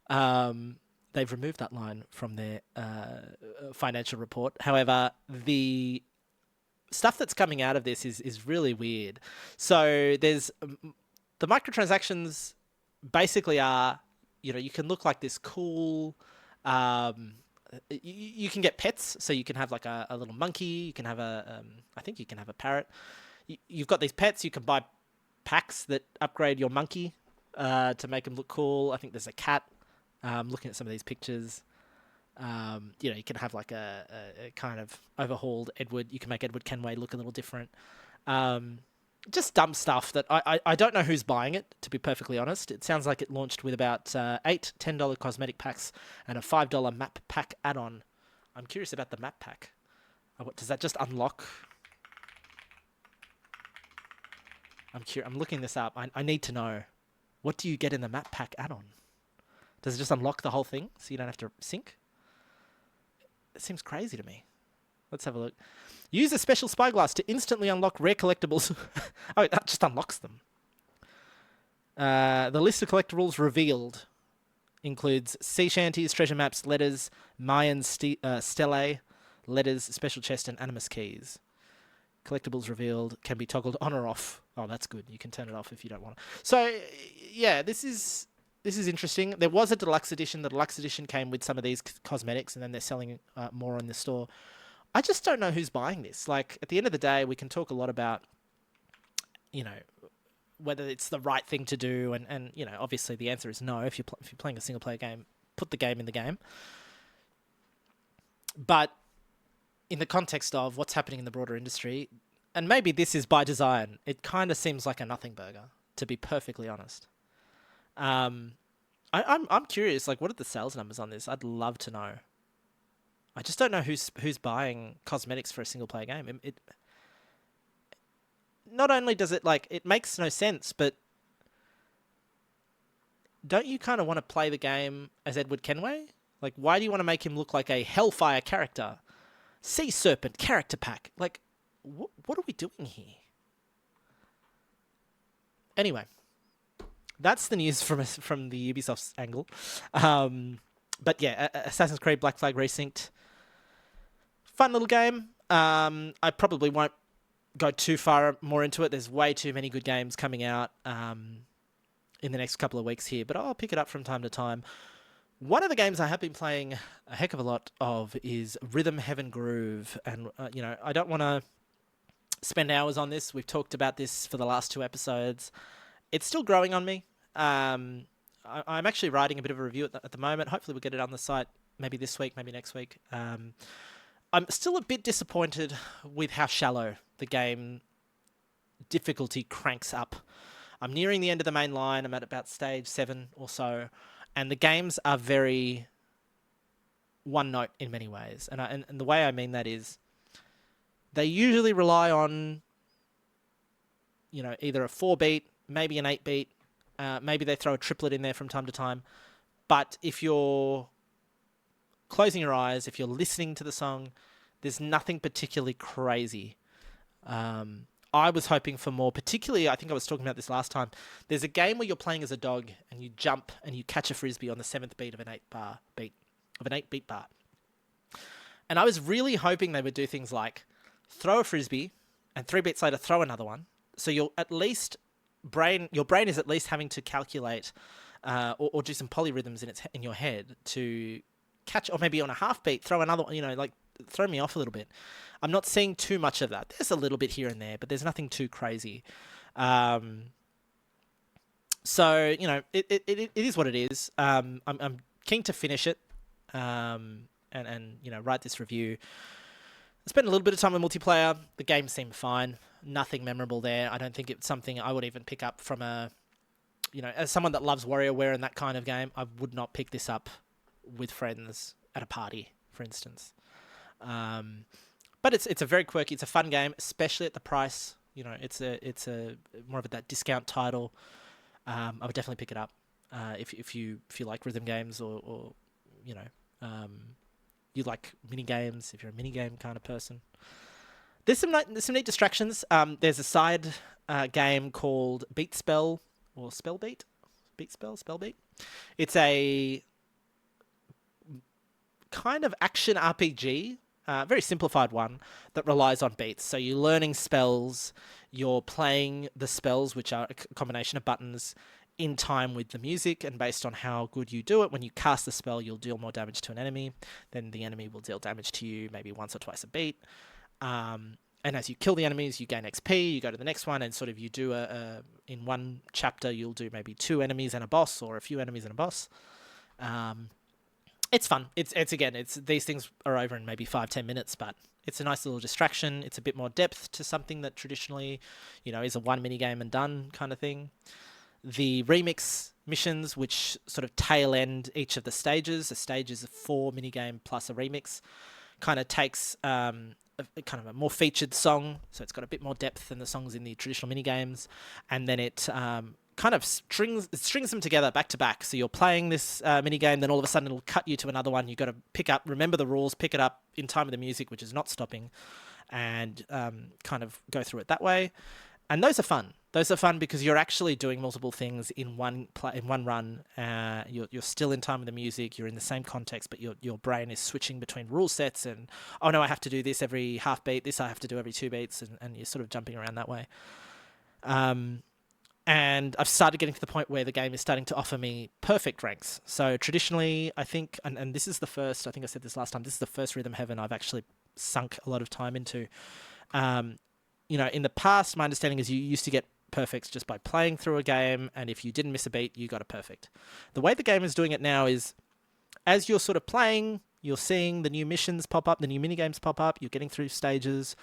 [SPEAKER 1] They've removed that line from their financial report. However, the stuff that's coming out of this is really weird. So there's the microtransactions basically are, you can look like this cool. You can get pets, so you can have like a little monkey. You can have I think you can have a parrot. You've got these pets. You can buy packs that upgrade your monkey to make them look cool. I think there's a cat. Looking at some of these pictures, you can have like a kind of overhauled Edward. You can make Edward Kenway look a little different. Just dumb stuff that I don't know who's buying it, to be perfectly honest. It sounds like it launched with about 8 $10 cosmetic packs and a $5 map pack add-on. I'm curious about the map pack. What does that just unlock? I'm looking this up. I need to know. What do you get in the map pack add-on? Does it just unlock the whole thing so you don't have to sync? It seems crazy to me. Let's have a look. Use a special spyglass to instantly unlock rare collectibles. Oh, that just unlocks them. The list of collectibles revealed includes sea shanties, treasure maps, letters, Mayan stelae, letters, special chest, and animus keys. Collectibles revealed can be toggled on or off. Oh, that's good. You can turn it off if you don't want it. So, yeah, this is interesting. There was a deluxe edition. The deluxe edition came with some of these cosmetics, and then they're selling more in the store. I just don't know who's buying this. Like, at the end of the day, we can talk a lot about, whether it's the right thing to do, and obviously the answer is no. If you're playing a single player game, put the game in the game. But in the context of what's happening in the broader industry, and maybe this is by design, it kind of seems like a nothing burger, to be perfectly honest. I'm curious. Like, what are the sales numbers on this? I'd love to know. I just don't know who's buying cosmetics for a single player game. It not only does it like it makes no sense, but don't you kind of want to play the game as Edward Kenway? Like, why do you want to make him look like a Hellfire character? Sea Serpent character pack. Like, what are we doing here? Anyway, that's the news from the Ubisoft's angle. But yeah, Assassin's Creed Black Flag Resynced. Fun little game. I probably won't go too far more into it. There's way too many good games coming out in the next couple of weeks here, but I'll pick it up from time to time. One of the games I have been playing a heck of a lot of is Rhythm Heaven Groove, and I don't want to spend hours on this. We've talked about this for the last 2 episodes. It's still growing on me. I'm actually writing a bit of a review at the moment. Hopefully we'll get it on the site maybe this week, maybe next week. I'm still a bit disappointed with how shallow the game difficulty cranks up. I'm nearing the end of the main line. I'm at about stage 7 or so. And the games are very one note in many ways. And the way I mean that is they usually rely on, either a 4-beat, maybe an 8-beat. Maybe they throw a triplet in there from time to time. But if you're closing your eyes, if you're listening to the song, there's nothing particularly crazy. I was hoping for more, particularly, I think I was talking about this last time. There's a game where you're playing as a dog and you jump and you catch a frisbee on the 7th beat of an 8-beat bar. And I was really hoping they would do things like throw a frisbee and 3 beats later throw another one. So you'll at least your brain is at least having to calculate or do some polyrhythms in your head to catch, or maybe on a half beat throw another one, like throw me off a little bit. I'm not seeing too much of that. There's a little bit here and there, but there's nothing too crazy. So it is what it is. I'm keen to finish it and write this review. I spent a little bit of time with multiplayer. The game seemed fine. Nothing memorable there. I don't think it's something I would even pick up from as someone that loves WarioWare and that kind of game, I would not pick this up with friends at a party, for instance. But it's a very quirky, it's a fun game, especially at the price. It's a more of that discount title. I would definitely pick it up if you like rhythm games or you like mini games. If you're a mini game kind of person, there's some neat distractions. There's a side game called Beat Spell or Spellbeat, Spellbeat. It's a kind of action RPG. Very simplified one that relies on beats. So you're learning spells, you're playing the spells, which are a combination of buttons, in time with the music, and based on how good you do it, when you cast the spell, you'll deal more damage to an enemy. Then the enemy will deal damage to you maybe once or twice a beat. And as you kill the enemies, you gain XP, you go to the next one, and sort of you do in one chapter, you'll do maybe 2 enemies and a boss, or a few enemies and a boss. It's fun. It's these things are over in maybe 5-10 minutes, but it's a nice little distraction. It's a bit more depth to something that traditionally, is a 1 mini game and done kind of thing. The remix missions, which sort of tail end each of the stages. A stage is a 4 mini game plus a remix. Kind of takes kind of a more featured song, so it's got a bit more depth than the songs in the traditional mini games, and then it kind of strings them together back to back. So you're playing this mini game, then all of a sudden it'll cut you to another one. You've got to remember the rules, pick it up in time with the music, which is not stopping, and kind of go through it that way. And those are fun. Those are fun because you're actually doing multiple things in one run. You're still in time with the music. You're in the same context, but your brain is switching between rule sets and, oh no, I have to do this every half beat. This I have to do every 2 beats, and you're sort of jumping around that way. And I've started getting to the point where the game is starting to offer me perfect ranks. So traditionally, I think, and this is the first, I think I said this last time, this is the first Rhythm Heaven I've actually sunk a lot of time into. In the past, my understanding is you used to get perfects just by playing through a game, and if you didn't miss a beat, you got a perfect. The way the game is doing it now is, as you're sort of playing, you're seeing the new missions pop up, the new minigames pop up, you're getting through stages,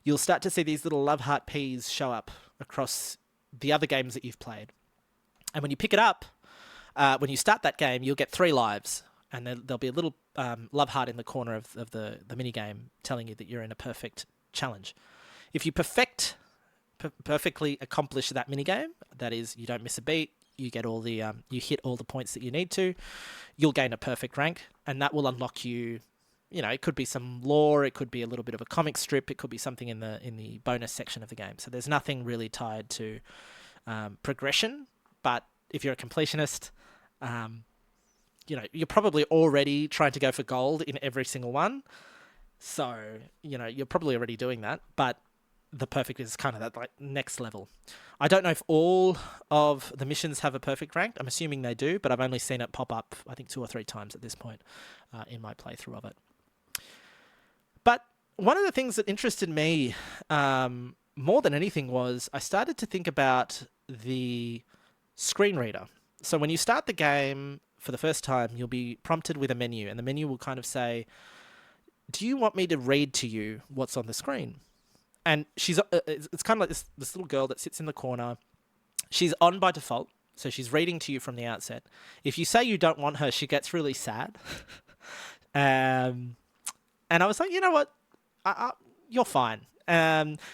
[SPEAKER 1] you'll start to see these little love heart Ps show up across the other games that you've played. And when you pick it up, when you start that game, you'll get 3 lives, and there'll be a little love heart in the corner of the mini game telling you that you're in a perfect challenge. If you perfectly accomplish that mini game, that is, you don't miss a beat, you get all the you hit all the points that you need to, you'll gain a perfect rank, and that will unlock you. You know, it could be some lore, it could be a little bit of a comic strip, it could be something in the bonus section of the game. So there's nothing really tied to progression. But if you're a completionist, you know, you're probably already trying to go for gold in every single one. So, you know, you're probably already doing that. But the perfect is kind of that like next level. I don't know if all of the missions have a perfect rank. I'm assuming they do, but I've only seen it pop up, I think, 2 or 3 times at this point in my playthrough of it. But one of the things that interested me more than anything was I started to think about the screen reader. So when you start the game for the first time, you'll be prompted with a menu, and the menu will kind of say, do you want me to read to you what's on the screen? And it's kind of like this little girl that sits in the corner. She's on by default, so she's reading to you from the outset. If you say you don't want her, she gets really sad. And I was like, you know what? You're fine.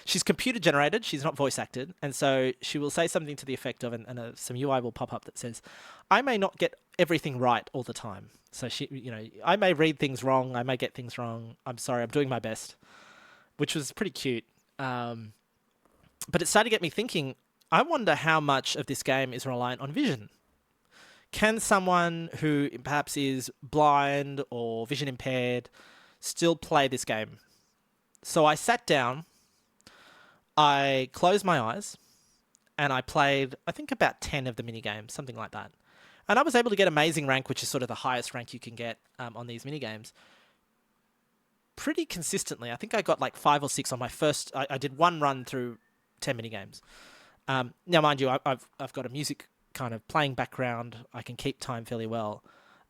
[SPEAKER 1] She's computer generated. She's not voice acted. And so she will say something to the effect of, and some UI will pop up that says, I may not get everything right all the time. So I may read things wrong. I may get things wrong. I'm sorry. I'm doing my best, which was pretty cute. But it started to get me thinking, I wonder how much of this game is reliant on vision. Can someone who perhaps is blind or vision impaired still play this game? So I sat down, I closed my eyes, and I played, I think, about 10 of the mini games, something like that. And I was able to get amazing rank, which is sort of the highest rank you can get on these mini games, pretty consistently. I think I got like 5 or 6 on my first. I did one run through 10 mini games. Now, mind you, I've got a music kind of playing background. I can keep time fairly well.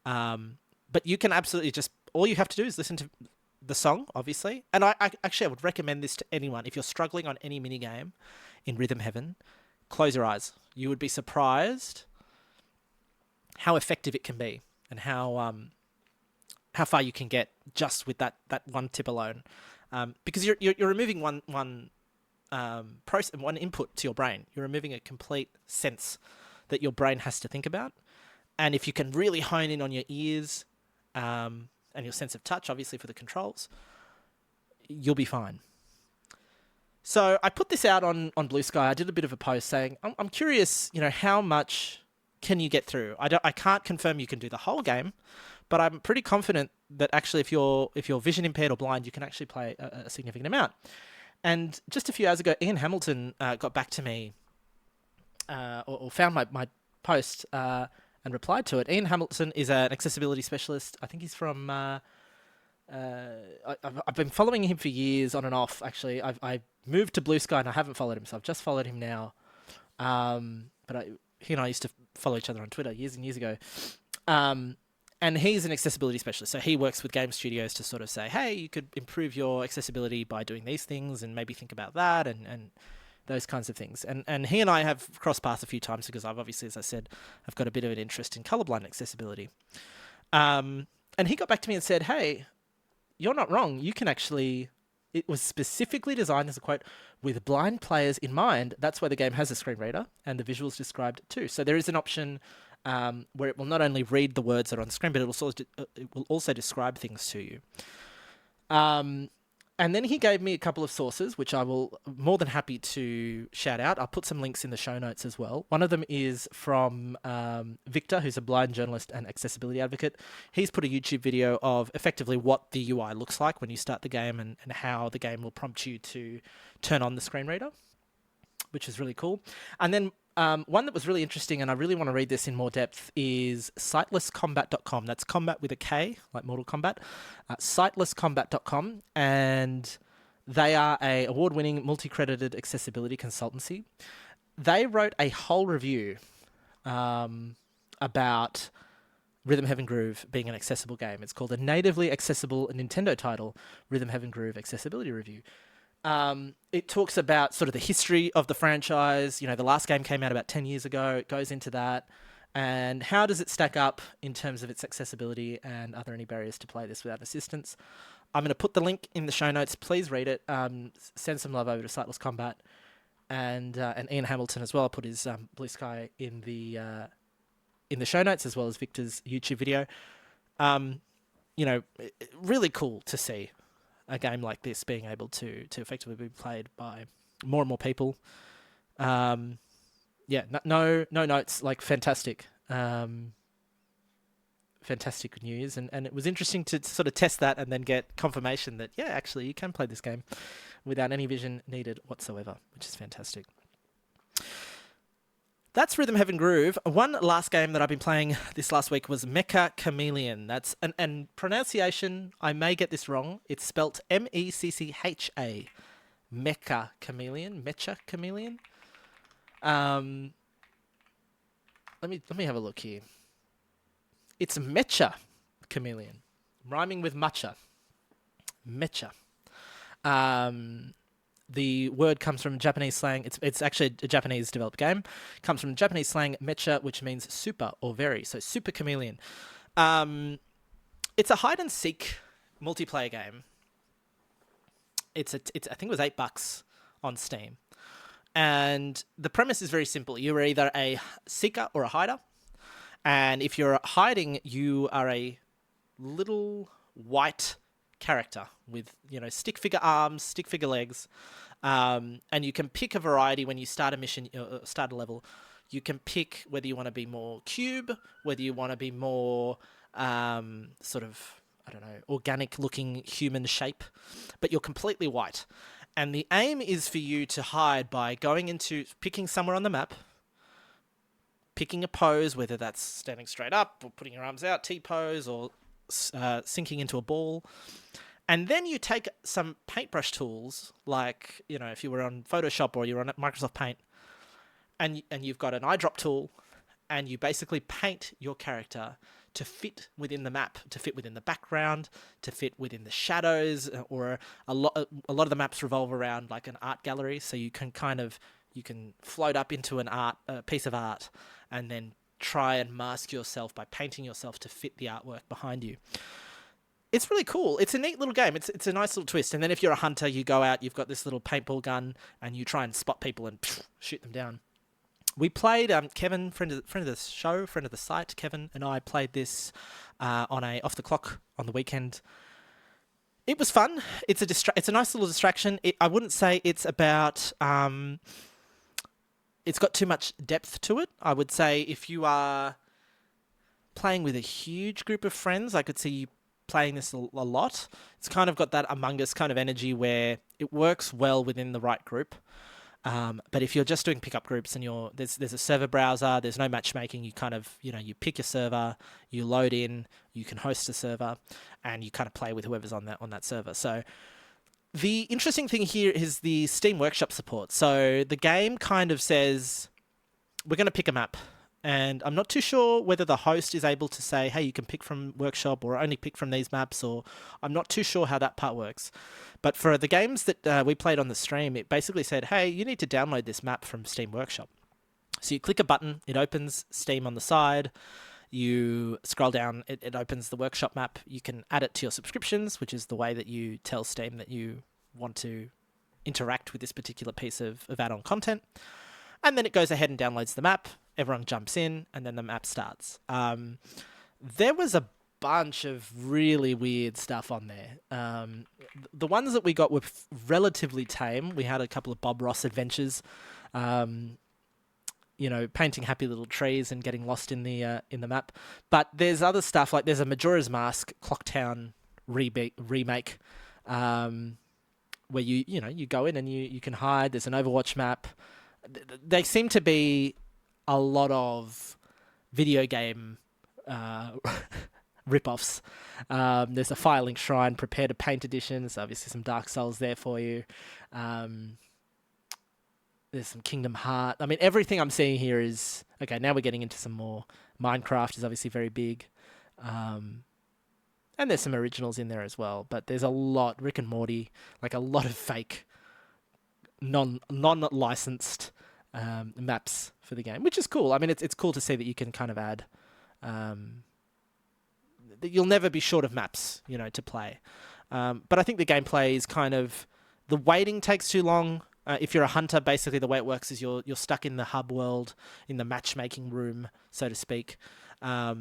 [SPEAKER 1] But you can absolutely just, all you have to do is listen to the song, obviously. And I would recommend this to anyone. If you're struggling on any mini game in Rhythm Heaven, close your eyes. You would be surprised how effective it can be and how far you can get just with that one tip alone. Because you're removing one input to your brain. You're removing a complete sense that your brain has to think about. And if you can really hone in on your ears and your sense of touch, obviously for the controls, you'll be fine. So I put this out on Blue Sky. I did a bit of a post saying, I'm curious, how much can you get through? I can't confirm you can do the whole game, but I'm pretty confident that actually if you're vision impaired or blind, you can actually play a significant amount. And just a few hours ago, Ian Hamilton got back to me or found my post and replied to it. Ian Hamilton is an accessibility specialist. I think he's from... I've been following him for years on and off, actually. I moved to Blue Sky and I haven't followed him, so I've just followed him now. But he and I used to follow each other on Twitter years and years ago. And he's an accessibility specialist, so he works with game studios to sort of say, hey, you could improve your accessibility by doing these things and maybe think about that and those kinds of things. And he and I have crossed paths a few times because I've obviously, as I said, I've got a bit of an interest in colorblind accessibility. And he got back to me and said, hey, you're not wrong. You can actually... It was specifically designed, as a quote, with blind players in mind. That's why the game has a screen reader and the visuals described too. So there is an option where it will not only read the words that are on the screen, but it will also describe things to you. And then he gave me a couple of sources, which I will more than happy to shout out. I'll put some links in the show notes as well. One of them is from Victor, who's a blind journalist and accessibility advocate. He's put a YouTube video of effectively what the UI looks like when you start the game and how the game will prompt you to turn on the screen reader, which is really cool. And then one that was really interesting, and I really want to read this in more depth, is sightlesscombat.com. That's combat with a K, like Mortal Kombat. Sightlesscombat.com, and they are a award-winning, multi-credited accessibility consultancy. They wrote a whole review about Rhythm Heaven Groove being an accessible game. It's called a natively accessible Nintendo title, Rhythm Heaven Groove Accessibility Review. It talks about sort of the history of the franchise. The last game came out about 10 years ago. It goes into that. And how does it stack up in terms of its accessibility, and are there any barriers to play this without assistance? I'm going to put the link in the show notes. Please read it. Send some love over to Sightless Combat and Ian Hamilton as well. I'll put his Blue Sky in the show notes, as well as Victor's YouTube video. Really cool to see a game like this being able to effectively be played by more and more people. No notes, like fantastic. Fantastic news, and it was interesting to sort of test that and then get confirmation that, yeah, actually you can play this game without any vision needed whatsoever, which is fantastic. That's Rhythm Heaven Groove. One last game that I've been playing this last week was Mecha Chameleon. That's and pronunciation, I may get this wrong. It's spelt Meccha. Mecha Chameleon. Mecha Chameleon. Let me have a look here. It's Mecha Chameleon, rhyming with matcha. Mecha. The word comes from Japanese slang. It's actually a Japanese developed game. Comes from Japanese slang mecha, which means super or very. So Super Chameleon. It's a hide and seek multiplayer game. I think it was $8 on Steam, and the premise is very simple. You're either a seeker or a hider. And if you're hiding, you are a little white character with, stick figure arms, stick figure legs. And you can pick a variety when you start a mission, start a level. You can pick whether you want to be more cube, whether you want to be more organic looking human shape, but you're completely white. And the aim is for you to hide by going into picking somewhere on the map, picking a pose, whether that's standing straight up or putting your arms out, T-pose, or sinking into a ball. And then you take some paintbrush tools, like, if you were on Photoshop or you're on Microsoft Paint, and you've got an eyedrop tool, and you basically paint your character to fit within the map, to fit within the background, to fit within the shadows, or a lot of the maps revolve around like an art gallery, so you can float up into a piece of art, and then try and mask yourself by painting yourself to fit the artwork behind you. It's really cool. It's a neat little game. It's a nice little twist. And then if you're a hunter, you go out, you've got this little paintball gun, and you try and spot people and shoot them down. We played, Kevin, friend of the show, friend of the site, Kevin and I played this on a off the clock on the weekend. It was fun. It's a nice little distraction. I wouldn't say it's about... it's got too much depth to it. I would say if you are playing with a huge group of friends, I could see you playing this a lot. It's kind of got that Among Us kind of energy where it works well within the right group. But if you're just doing pickup groups and there's a server browser, there's no matchmaking, you kind of, you pick your server, you load in, you can host a server, and you kind of play with whoever's on that server. So the interesting thing here is the Steam Workshop support. So the game kind of says, we're going to pick a map. And I'm not too sure whether the host is able to say, hey, you can pick from Workshop or only pick from these maps, or I'm not too sure how that part works. But for the games that we played on the stream, it basically said, hey, you need to download this map from Steam Workshop. So you click a button, it opens Steam on the side. You scroll down, it opens the Workshop map. You can add it to your subscriptions, which is the way that you tell Steam that you want to interact with this particular piece of add-on content. And then it goes ahead and downloads the map. Everyone jumps in, and then the map starts. There was a bunch of really weird stuff on there. The ones that we got were relatively tame. We had a couple of Bob Ross adventures, painting happy little trees and getting lost in the map. But there's other stuff, like there's a Majora's Mask Clocktown remake, where you go in and you can hide. There's an Overwatch map. They seem to be a lot of video game rip-offs. There's a Firelink Shrine, Prepare to Paint edition. There's obviously some Dark Souls there for you. There's some Kingdom Heart. I mean, everything I'm seeing here is... Okay, now we're getting into some more. Minecraft is obviously very big. And there's some originals in there as well. But there's a lot, Rick and Morty, like a lot of fake, non-licensed maps for the game, which is cool. I mean, it's cool to see that you can kind of add. That you'll never be short of maps, to play. But I think the gameplay is kind of the waiting takes too long. If you're a hunter, basically the way it works is you're stuck in the hub world, in the matchmaking room, so to speak, or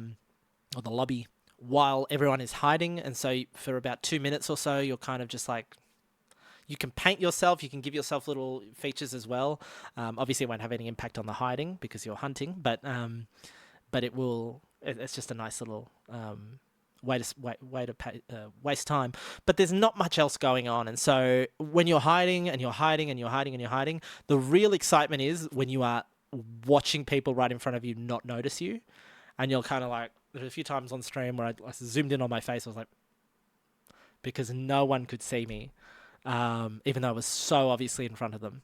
[SPEAKER 1] the lobby, while everyone is hiding. And so for about 2 minutes or so, you're kind of just like, you can paint yourself, you can give yourself little features as well. Obviously, it won't have any impact on the hiding because you're hunting, but it will. It's just a nice little way to waste time. But there's not much else going on, and so when you're hiding and you're hiding and you're hiding and you're hiding, the real excitement is when you are watching people right in front of you not notice you, and you're kind of like. There's a few times on stream where I zoomed in on my face. I was like, because no one could see me, even though I was so obviously in front of them.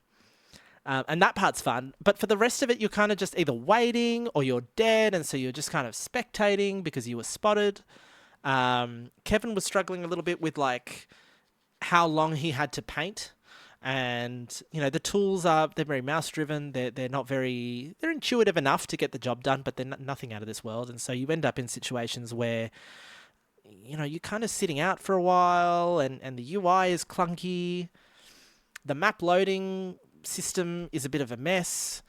[SPEAKER 1] And that part's fun. But for the rest of it, you're kind of just either waiting or you're dead. And so you're just kind of spectating because you were spotted. Kevin was struggling a little bit with like how long he had to paint. And, the tools they're very mouse driven. They're not very, they're intuitive enough to get the job done, but they're nothing out of this world. And so you end up in situations where, you're kind of sitting out for a while and the UI is clunky. The map loading system is a bit of a mess,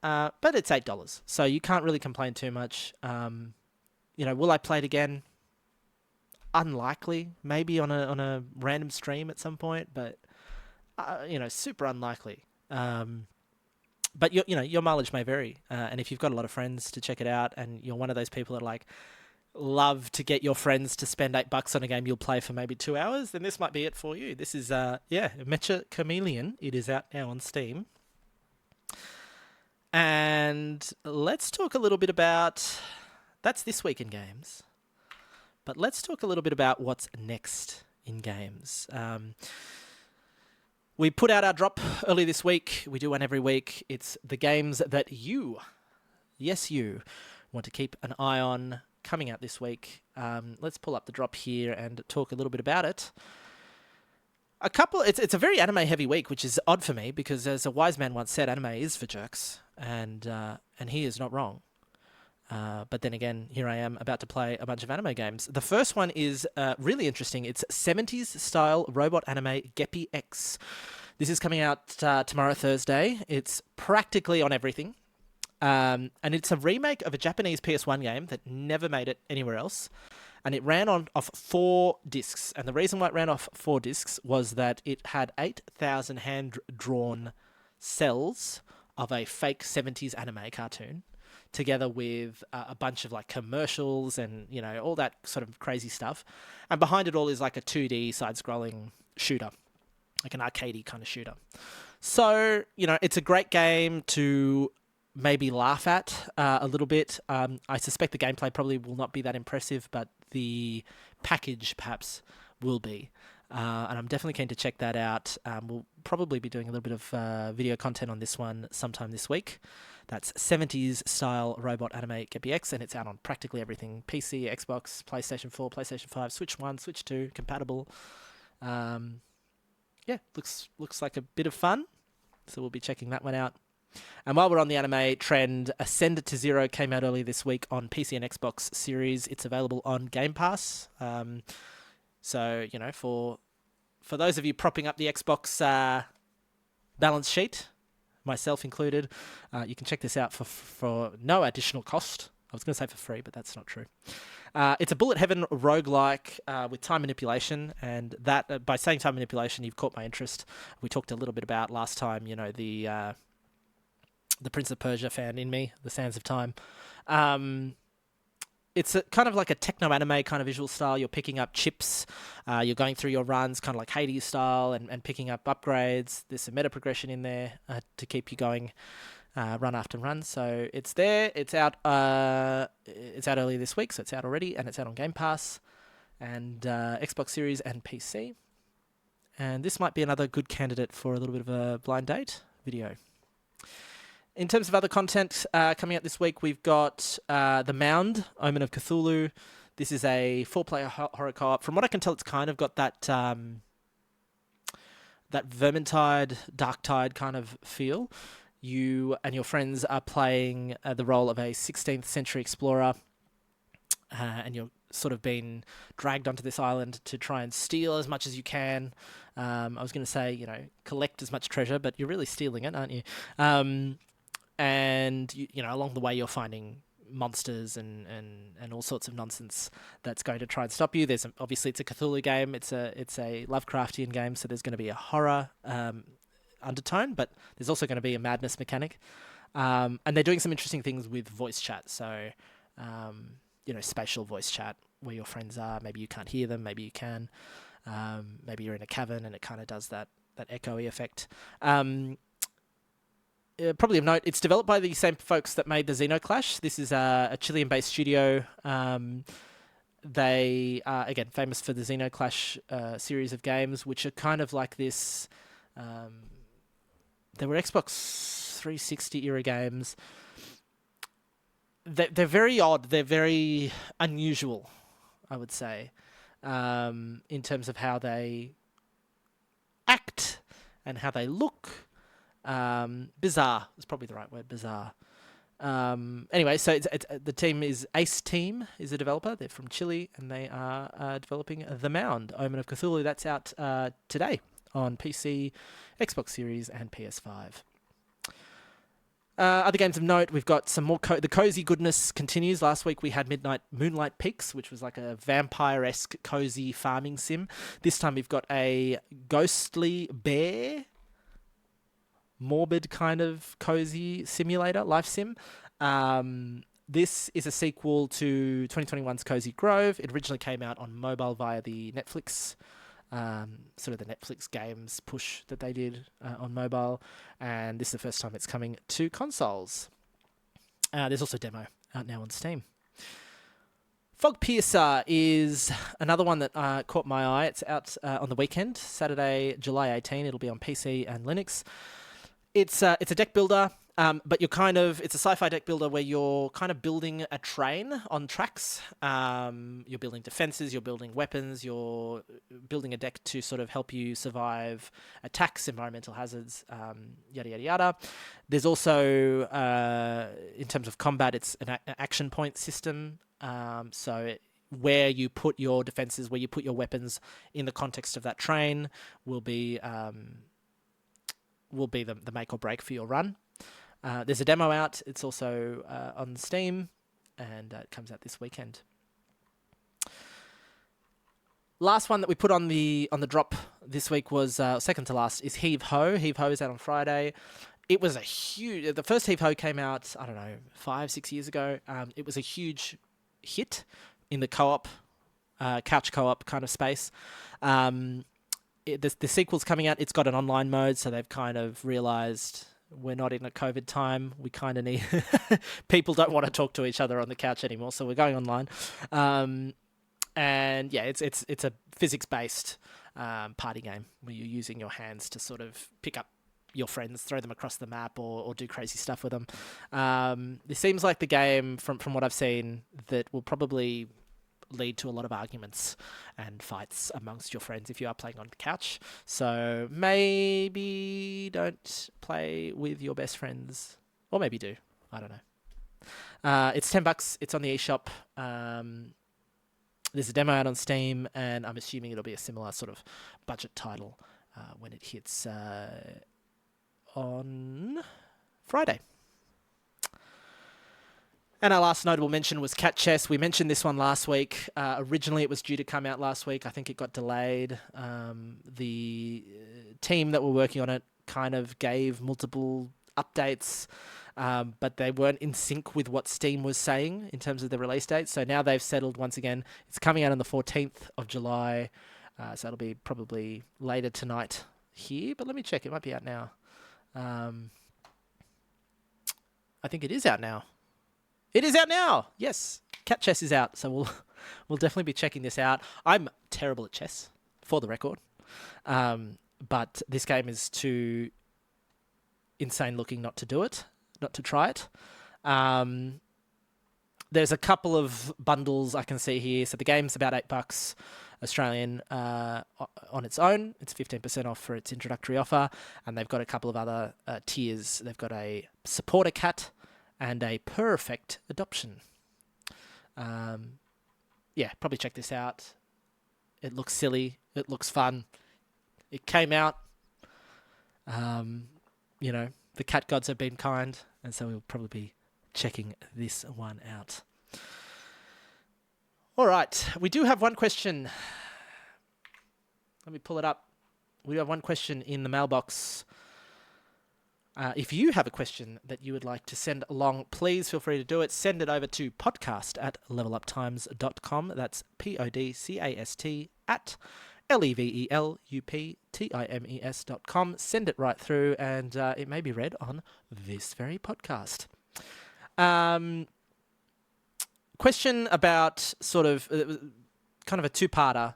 [SPEAKER 1] but it's $8. So you can't really complain too much. Will I play it again? Unlikely, maybe on a random stream at some point, but super unlikely. But your mileage may vary, and if you've got a lot of friends to check it out, and you're one of those people that love to get your friends to spend $8 on a game you'll play for maybe 2 hours, then this might be it for you. This is Mecha Chameleon. It is out now on Steam, and let's talk a little bit about that's this week in games. But let's talk a little bit about what's next in games. We put out our drop early this week. We do one every week. It's the games that you want to keep an eye on coming out this week. Let's pull up the drop here and talk a little bit about it. It's a very anime-heavy week, which is odd for me because, as a wise man once said, anime is for jerks, and he is not wrong. But then again, here I am about to play a bunch of anime games. The first one is really interesting. It's 70s style robot anime Geppy X. This is coming out tomorrow, Thursday. It's practically on everything. And it's a remake of a Japanese PS1 game that never made it anywhere else. And it ran off 4 discs. And the reason why it ran off 4 discs was that it had 8,000 hand-drawn cells of a fake 70s anime cartoon, together with a bunch of commercials and, all that sort of crazy stuff. And behind it all is like a 2D side-scrolling shooter, like an arcadey kind of shooter. So, it's a great game to maybe laugh at a little bit. I suspect the gameplay probably will not be that impressive, but the package perhaps will be. And I'm definitely keen to check that out. We'll probably be doing a little bit of video content on this one sometime this week. That's 70s style robot anime Geppy X, and it's out on practically everything: PC, Xbox, PlayStation 4, PlayStation 5, Switch 1, Switch 2, compatible. Looks like a bit of fun. So we'll be checking that one out. And while we're on the anime trend, Ascend to Zero came out early this week on PC and Xbox Series. It's available on Game Pass. So, for those of you propping up the Xbox balance sheet, myself included, you can check this out for no additional cost. I was going to say for free, but that's not true. It's a bullet heaven roguelike with time manipulation, and that by saying time manipulation, you've caught my interest. We talked a little bit about last time, the Prince of Persia fan in me, the Sands of Time. It's kind of like a techno-anime kind of visual style. You're picking up chips. You're going through your runs kind of like Hades style and picking up upgrades. There's some meta progression in there to keep you going run after run. So it's there. It's out early this week, so it's out already, and it's out on Game Pass and Xbox Series and PC. And this might be another good candidate for a little bit of a blind date video. In terms of other content coming out this week, we've got The Mound, Omen of Cthulhu. This is a 4-player horror co-op. From what I can tell, it's kind of got that that Vermintide, Darktide kind of feel. you and your friends are playing the role of a 16th century explorer, and you're sort of being dragged onto this island to try and steal as much as you can. I was going to say, collect as much treasure, but you're really stealing it, aren't you? And along the way you're finding monsters and all sorts of nonsense that's going to try and stop you. Obviously it's a Cthulhu game, it's a Lovecraftian game, so there's going to be a horror undertone, but there's also going to be a madness mechanic. And they're doing some interesting things with voice chat, so spatial voice chat where your friends are. Maybe you can't hear them, maybe you can. Maybe you're in a cavern and it kind of does that echoey effect. Probably of note, it's developed by the same folks that made the Xenoclash. This is a Chilean-based studio. They are, again, famous for the Xenoclash series of games, which are kind of like this... they were Xbox 360 era games. They're very odd. They're very unusual, I would say, in terms of how they act and how they look. Bizarre is probably the right word, bizarre. Anyway, so it's the team is Ace Team is a developer. They're from Chile, and they are developing The Mound, Omen of Cthulhu. That's out today on PC, Xbox Series, and PS5. Other games of note, we've got some more... the cozy goodness continues. Last week we had Moonlight Peaks, which was like a vampire-esque cozy farming sim. This time we've got a ghostly bear, morbid kind of cozy simulator, life sim. This is a sequel to 2021's Cozy Grove. It originally came out on mobile via the Netflix... sort of the Netflix games push that they did on mobile, and this is the first time it's coming to consoles. There's also a demo out now on Steam. Fog Piercer is another one that caught my eye. It's out on the weekend, Saturday, July 18. It'll be on PC and Linux. It's a deck builder, but it's a sci-fi deck builder where you're kind of building a train on tracks. You're building defenses, you're building weapons, you're building a deck to sort of help you survive attacks, environmental hazards, yada, yada, yada. There's also, in terms of combat, it's an action point system. Where you put your defenses, where you put your weapons in the context of that train will be the make or break for your run. There's a demo out. It's also on Steam, and it comes out this weekend. Last one that we put on the drop this week was second to last is Heave Ho. Heave Ho is out on Friday. It was the first Heave Ho came out, I don't know, 5-6 years ago. It was a huge hit in the co-op, couch co-op kind of space. The sequel's coming out. It's got an online mode, so they've kind of realised we're not in a COVID time. We kind of need... people don't want to talk to each other on the couch anymore, so we're going online. And yeah, it's a physics-based party game where you're using your hands to sort of pick up your friends, throw them across the map, or do crazy stuff with them. This seems like the game, from what I've seen, that will probably lead to a lot of arguments and fights amongst your friends if you are playing on the couch. So maybe don't play with your best friends, or maybe do. I don't know. It's $10. It's on the eShop. There's a demo out on Steam, and I'm assuming it'll be a similar sort of budget title when it hits on Friday. And our last notable mention was Cat Chess. We mentioned this one last week. Originally, it was due to come out last week. I think it got delayed. The team that were working on it kind of gave multiple updates, but they weren't in sync with what Steam was saying in terms of the release date. So now they've settled once again. It's coming out on the 14th of July, so it'll be probably later tonight here. But let me check. It might be out now. I think it is out now. It is out now. Yes, Cat Chess is out, so we'll definitely be checking this out. I'm terrible at chess, for the record, but this game is too insane looking not to do it, not to try it. There's a couple of bundles I can see here. So the game's about $8. Australian on its own. It's 15% off for its introductory offer, and they've got a couple of other tiers. They've got a supporter cat and a perfect adoption. Yeah, probably check this out. It looks silly. It looks fun. It came out. You know, the cat gods have been kind, and so we'll probably be checking this one out. All right, we do have one question. Let me pull it up. We have one question in the mailbox. If you have a question that you would like to send along, please feel free to do it. Send it over to podcast@leveluptimes.com. That's podcast at leveluptimes.com. Send it right through, and it may be read on this very podcast. Question about sort of kind of a two-parter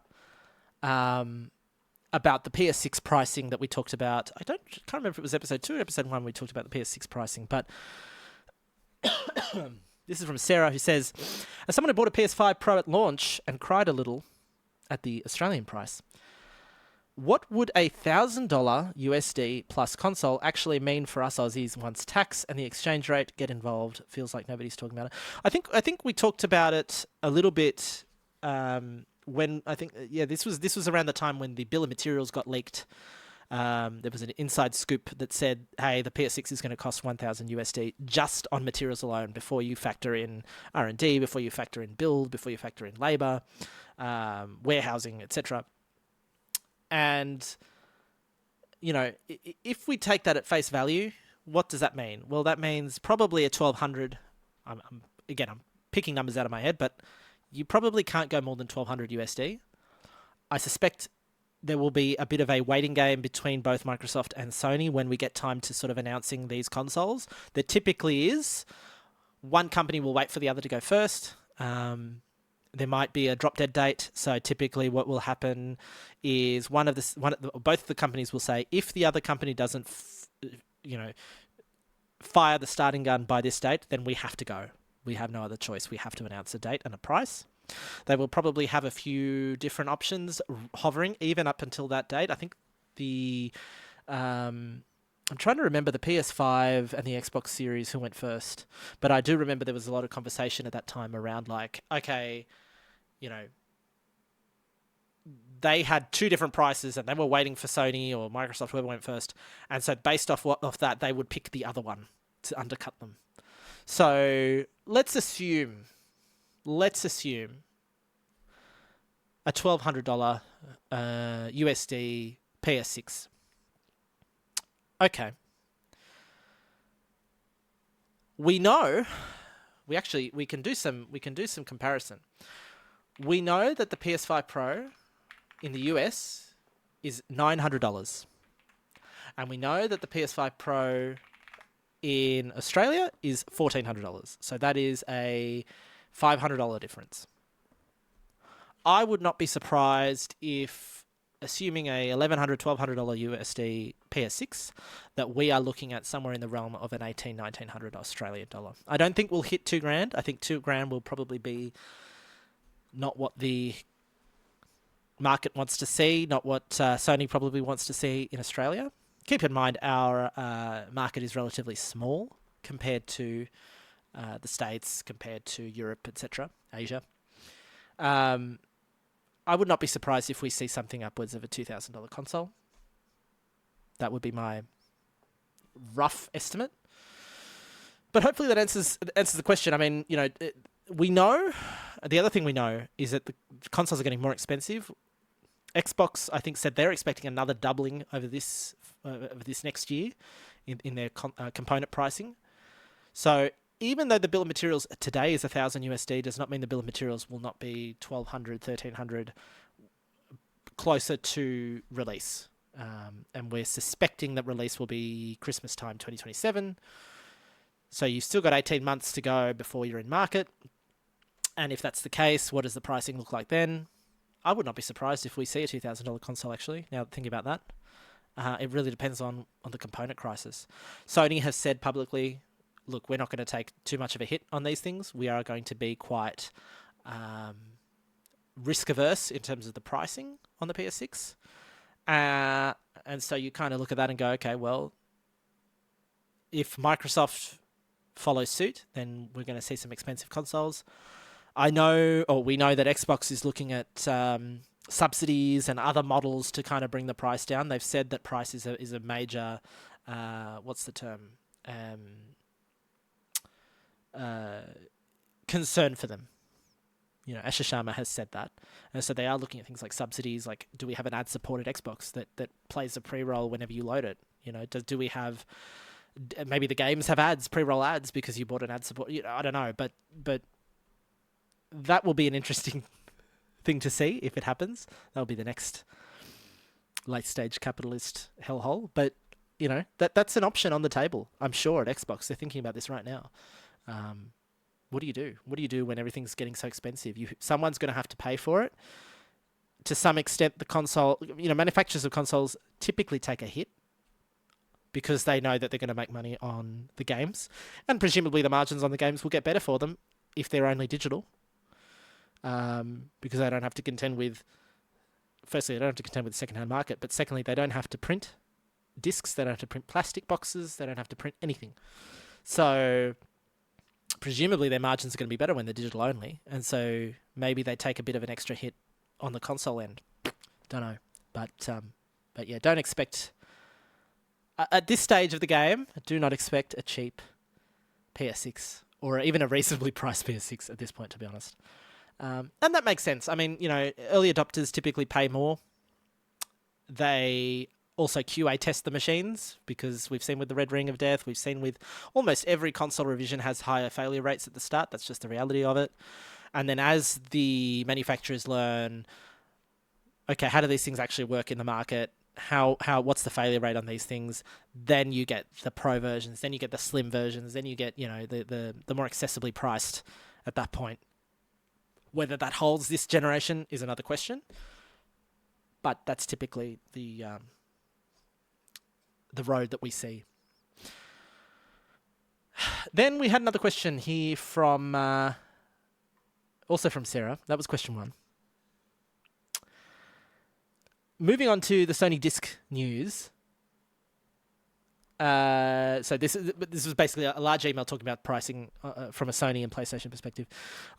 [SPEAKER 1] about the PS6 pricing that we talked about. I can't remember if it was episode 2 or episode 1 we talked about the PS6 pricing, but this is from Sarah, who says, as someone who bought a PS5 Pro at launch and cried a little at the Australian price, what would $1,000 USD plus console actually mean for us Aussies once tax and the exchange rate get involved? Feels like nobody's talking about it. I think we talked about it a little bit when this was around the time when the bill of materials got leaked. There was an inside scoop that said, hey, the PS6 is going to cost $1,000 USD just on materials alone, before you factor in R&D, before you factor in build, before you factor in labor, warehousing, etc. And, you know, if we take that at face value, what does that mean? Well, that means probably a 1,200. I'm picking numbers out of my head, but you probably can't go more than 1,200 USD. I suspect there will be a bit of a waiting game between both Microsoft and Sony when we get time to sort of announcing these consoles. There typically is. One company will wait for the other to go first. There might be a drop dead date. So typically what will happen is both of the companies will say, if the other company doesn't, fire the starting gun by this date, then we have to go. We have no other choice. We have to announce a date and a price. They will probably have a few different options hovering even up until that date. I think I'm trying to remember the PS5 and the Xbox Series who went first, but I do remember there was a lot of conversation at that time around like, okay, they had two different prices and they were waiting for Sony or Microsoft, whoever went first, and so based off that, they would pick the other one to undercut them. So let's assume a $1,200 USD PS6. Okay. We know we can do some comparison. We know that the PS5 Pro in the US is $900. And we know that the PS5 Pro in Australia is $1,400. So that is a $500 difference. I would not be surprised if, assuming a $1,100, $1,200 USD PS6, that we are looking at somewhere in the realm of an $1,800, $1,900 Australian dollar. I don't think we'll hit $2,000. I think $2,000 will probably be not what the market wants to see, not what Sony probably wants to see in Australia. Keep in mind our market is relatively small compared to the States, compared to Europe, etc., Asia. I would not be surprised if we see something upwards of a $2,000 console. That would be my rough estimate. But hopefully that answers the question. I mean, we know, the other thing we know is that the consoles are getting more expensive. Xbox, I think, said they're expecting another doubling over this next year in their component pricing. So even though the bill of materials today is $1,000 USD, does not mean the bill of materials will not be $1,200, $1,300 closer to release. And we're suspecting that release will be Christmas time 2027. So you've still got 18 months to go before you're in market. And if that's the case, what does the pricing look like then? I would not be surprised if we see a $2,000 console, actually, now thinking about that. It really depends on the component crisis. Sony has said publicly, look, we're not going to take too much of a hit on these things. We are going to be quite risk averse in terms of the pricing on the PS6. And so you kind of look at that and go, okay, well, if Microsoft follows suit, then we're going to see some expensive consoles. We know that Xbox is looking at subsidies and other models to kind of bring the price down. They've said that price is a major, what's the term? Concern for them. Asher Sharma has said that. And so they are looking at things like subsidies, like do we have an ad-supported Xbox that plays a pre-roll whenever you load it? Do we have... Maybe the games have ads, pre-roll ads, because you bought an ad support. I don't know, but that will be an interesting thing to see if it happens. That'll be the next late-stage capitalist hellhole. But that's an option on the table. I'm sure at Xbox they're thinking about this right now. What do you do? What do you do when everything's getting so expensive? Someone's going to have to pay for it. To some extent, the console, manufacturers of consoles typically take a hit because they know that they're going to make money on the games. And presumably the margins on the games will get better for them if they're only digital. Because they don't have to contend with... Firstly, they don't have to contend with the second-hand market. But secondly, they don't have to print discs. They don't have to print plastic boxes. They don't have to print anything. So presumably their margins are going to be better when they're digital only. And so maybe they take a bit of an extra hit on the console end. Don't know. But yeah, don't expect... At this stage of the game, do not expect a cheap PS6 or even a reasonably priced PS6 at this point, to be honest. And that makes sense. I mean, early adopters typically pay more. They also QA test the machines because we've seen with the Red Ring of Death, we've seen with almost every console revision has higher failure rates at the start. That's just the reality of it. And then as the manufacturers learn, okay, how do these things actually work in the market? What's the failure rate on these things? Then you get the pro versions, then you get the slim versions, then you get, the more accessibly priced at that point. Whether that holds this generation is another question. But that's typically the road that we see. Then we had another question here from also from Sarah. That was question 1. Moving on to the Sony disc news. So this was basically a large email talking about pricing from a Sony and PlayStation perspective.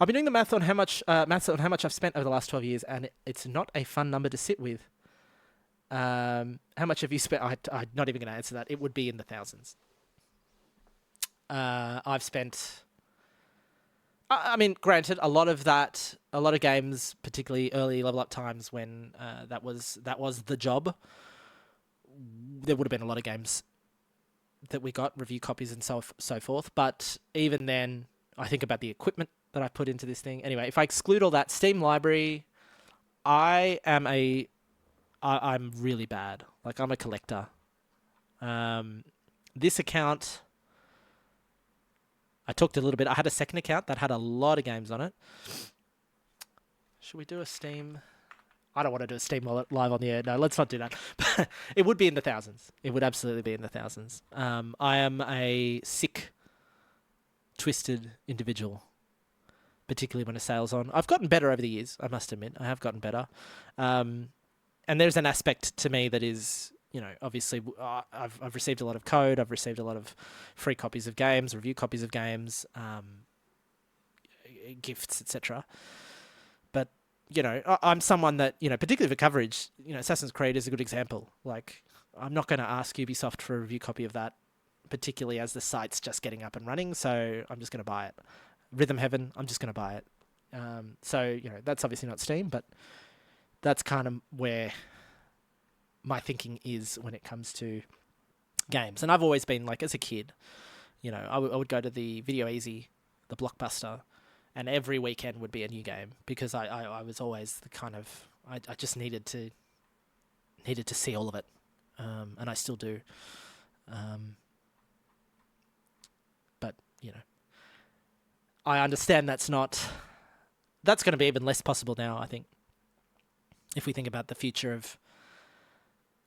[SPEAKER 1] I've been doing the math on how much I've spent over the last 12 years, and it's not a fun number to sit with. How much have you spent? I'm not even going to answer that. It would be in the thousands. I've spent... I mean, granted, a lot of games, particularly early level up times when that was the job, there would have been a lot of games that we got, review copies and so forth. But even then, I think about the equipment that I put into this thing. Anyway, if I exclude all that, Steam library, I'm really bad. Like, I'm a collector. This account... I talked a little bit. I had a second account that had a lot of games on it. Should we do a Steam? I don't want to do a Steam live on the air. No, let's not do that. It would be in the thousands. It would absolutely be in the thousands. I am a sick, twisted individual, particularly when a sale's on. I've gotten better over the years, I must admit. I have gotten better. And there's an aspect to me that is... obviously, I've received a lot of code. I've received a lot of free copies of games, review copies of games, gifts, etc. But, I'm someone that, particularly for coverage, Assassin's Creed is a good example. Like, I'm not going to ask Ubisoft for a review copy of that, particularly as the site's just getting up and running, so I'm just going to buy it. Rhythm Heaven, I'm just going to buy it. So, that's obviously not Steam, but that's kind of where... my thinking is when it comes to games. And I've always been, like, as a kid, I would go to the Video Easy, the Blockbuster, and every weekend would be a new game because I was always the kind of... I just needed to see all of it. And I still do. But, I understand that's going to be even less possible now, I think, if we think about the future of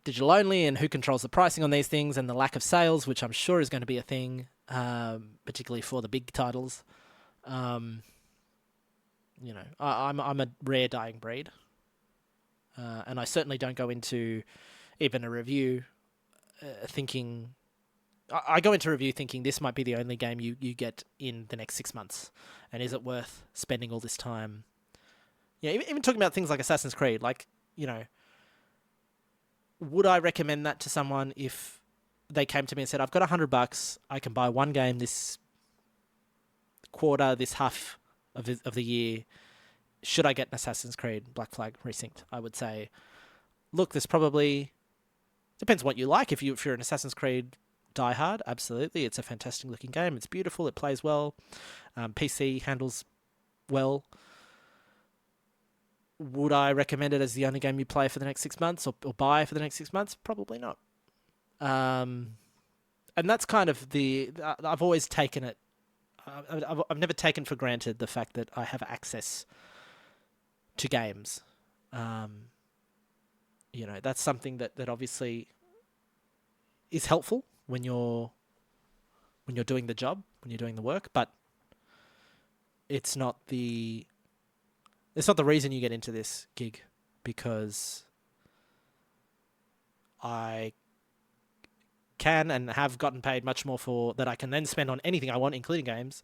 [SPEAKER 1] digital only and who controls the pricing on these things and the lack of sales, which I'm sure is going to be a thing, particularly for the big titles. I'm a rare dying breed, and I certainly don't go into even a review thinking. I go into review thinking this might be the only game you get in the next 6 months, and is it worth spending all this time? Yeah, even talking about things like Assassin's Creed, like, would I recommend that to someone if they came to me and said, I've got $100, I can buy one game this quarter, this half of the year, should I get an Assassin's Creed Black Flag Resynced? I would say, look, there's probably, depends what you like. If you're an Assassin's Creed diehard, absolutely, it's a fantastic looking game, it's beautiful, it plays well, PC handles well. Would I recommend it as the only game you play for the next 6 months or buy for the next 6 months? Probably not. And that's kind of I've always taken it, I've never taken for granted the fact that I have access to games. That's something that obviously is helpful when you're doing the job, when you're doing the work, but it's not the reason you get into this gig, because I can and have gotten paid much more for that I can then spend on anything I want, including games,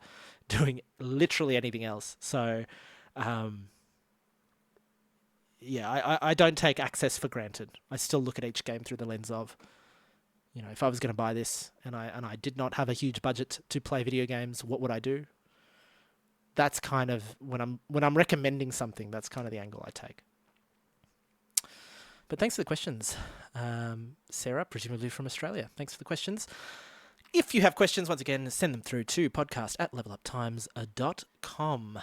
[SPEAKER 1] doing literally anything else. So, I don't take access for granted. I still look at each game through the lens of, if I was going to buy this and I did not have a huge budget to play video games, what would I do? That's kind of when I'm recommending something, that's kind of the angle I take. But thanks for the questions, Sarah, presumably from Australia. Thanks for the questions. If you have questions, once again, send them through to podcast@leveluptimes.com.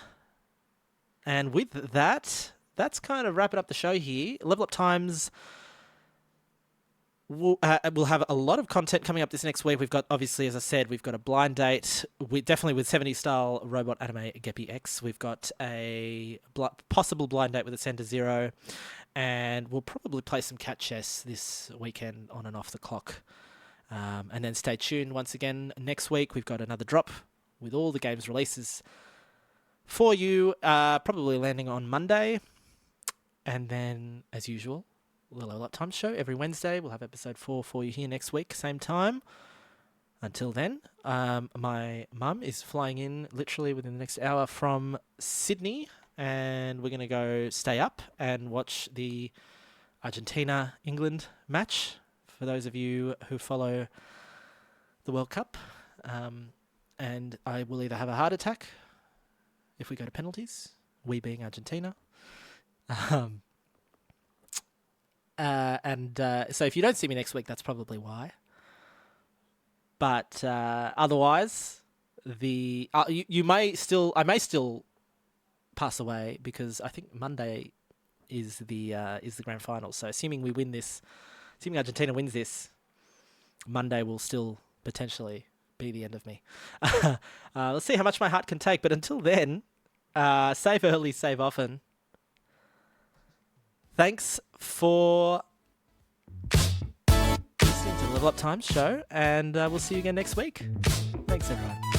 [SPEAKER 1] And with that, that's kind of wrapping up the show here. Level Up Times we'll have a lot of content coming up this next week. We've got, obviously, as I said, we've got a blind date. Definitely with 70s style robot anime Geppy X. We've got a possible blind date with Ascender Zero. And we'll probably play some cat chess this weekend on and off the clock. And then stay tuned once again. Next week, we've got another drop with all the games releases for you, probably landing on Monday. And then, as usual, the Level Up Times show every Wednesday. We'll have episode 4 for you here next week, same time. Until then, my mum is flying in literally within the next hour from Sydney, and we're going to go stay up and watch the Argentina-England match, for those of you who follow the World Cup. And I will either have a heart attack if we go to penalties, we being Argentina. So if you don't see me next week, that's probably why. But otherwise, I may still pass away, because I think Monday is the grand final. So assuming Argentina wins this, Monday will still potentially be the end of me. Let's see how much my heart can take. But until then, save early, save often. Thanks for listening to the Level Up Times show, and we'll see you again next week. Thanks, everyone.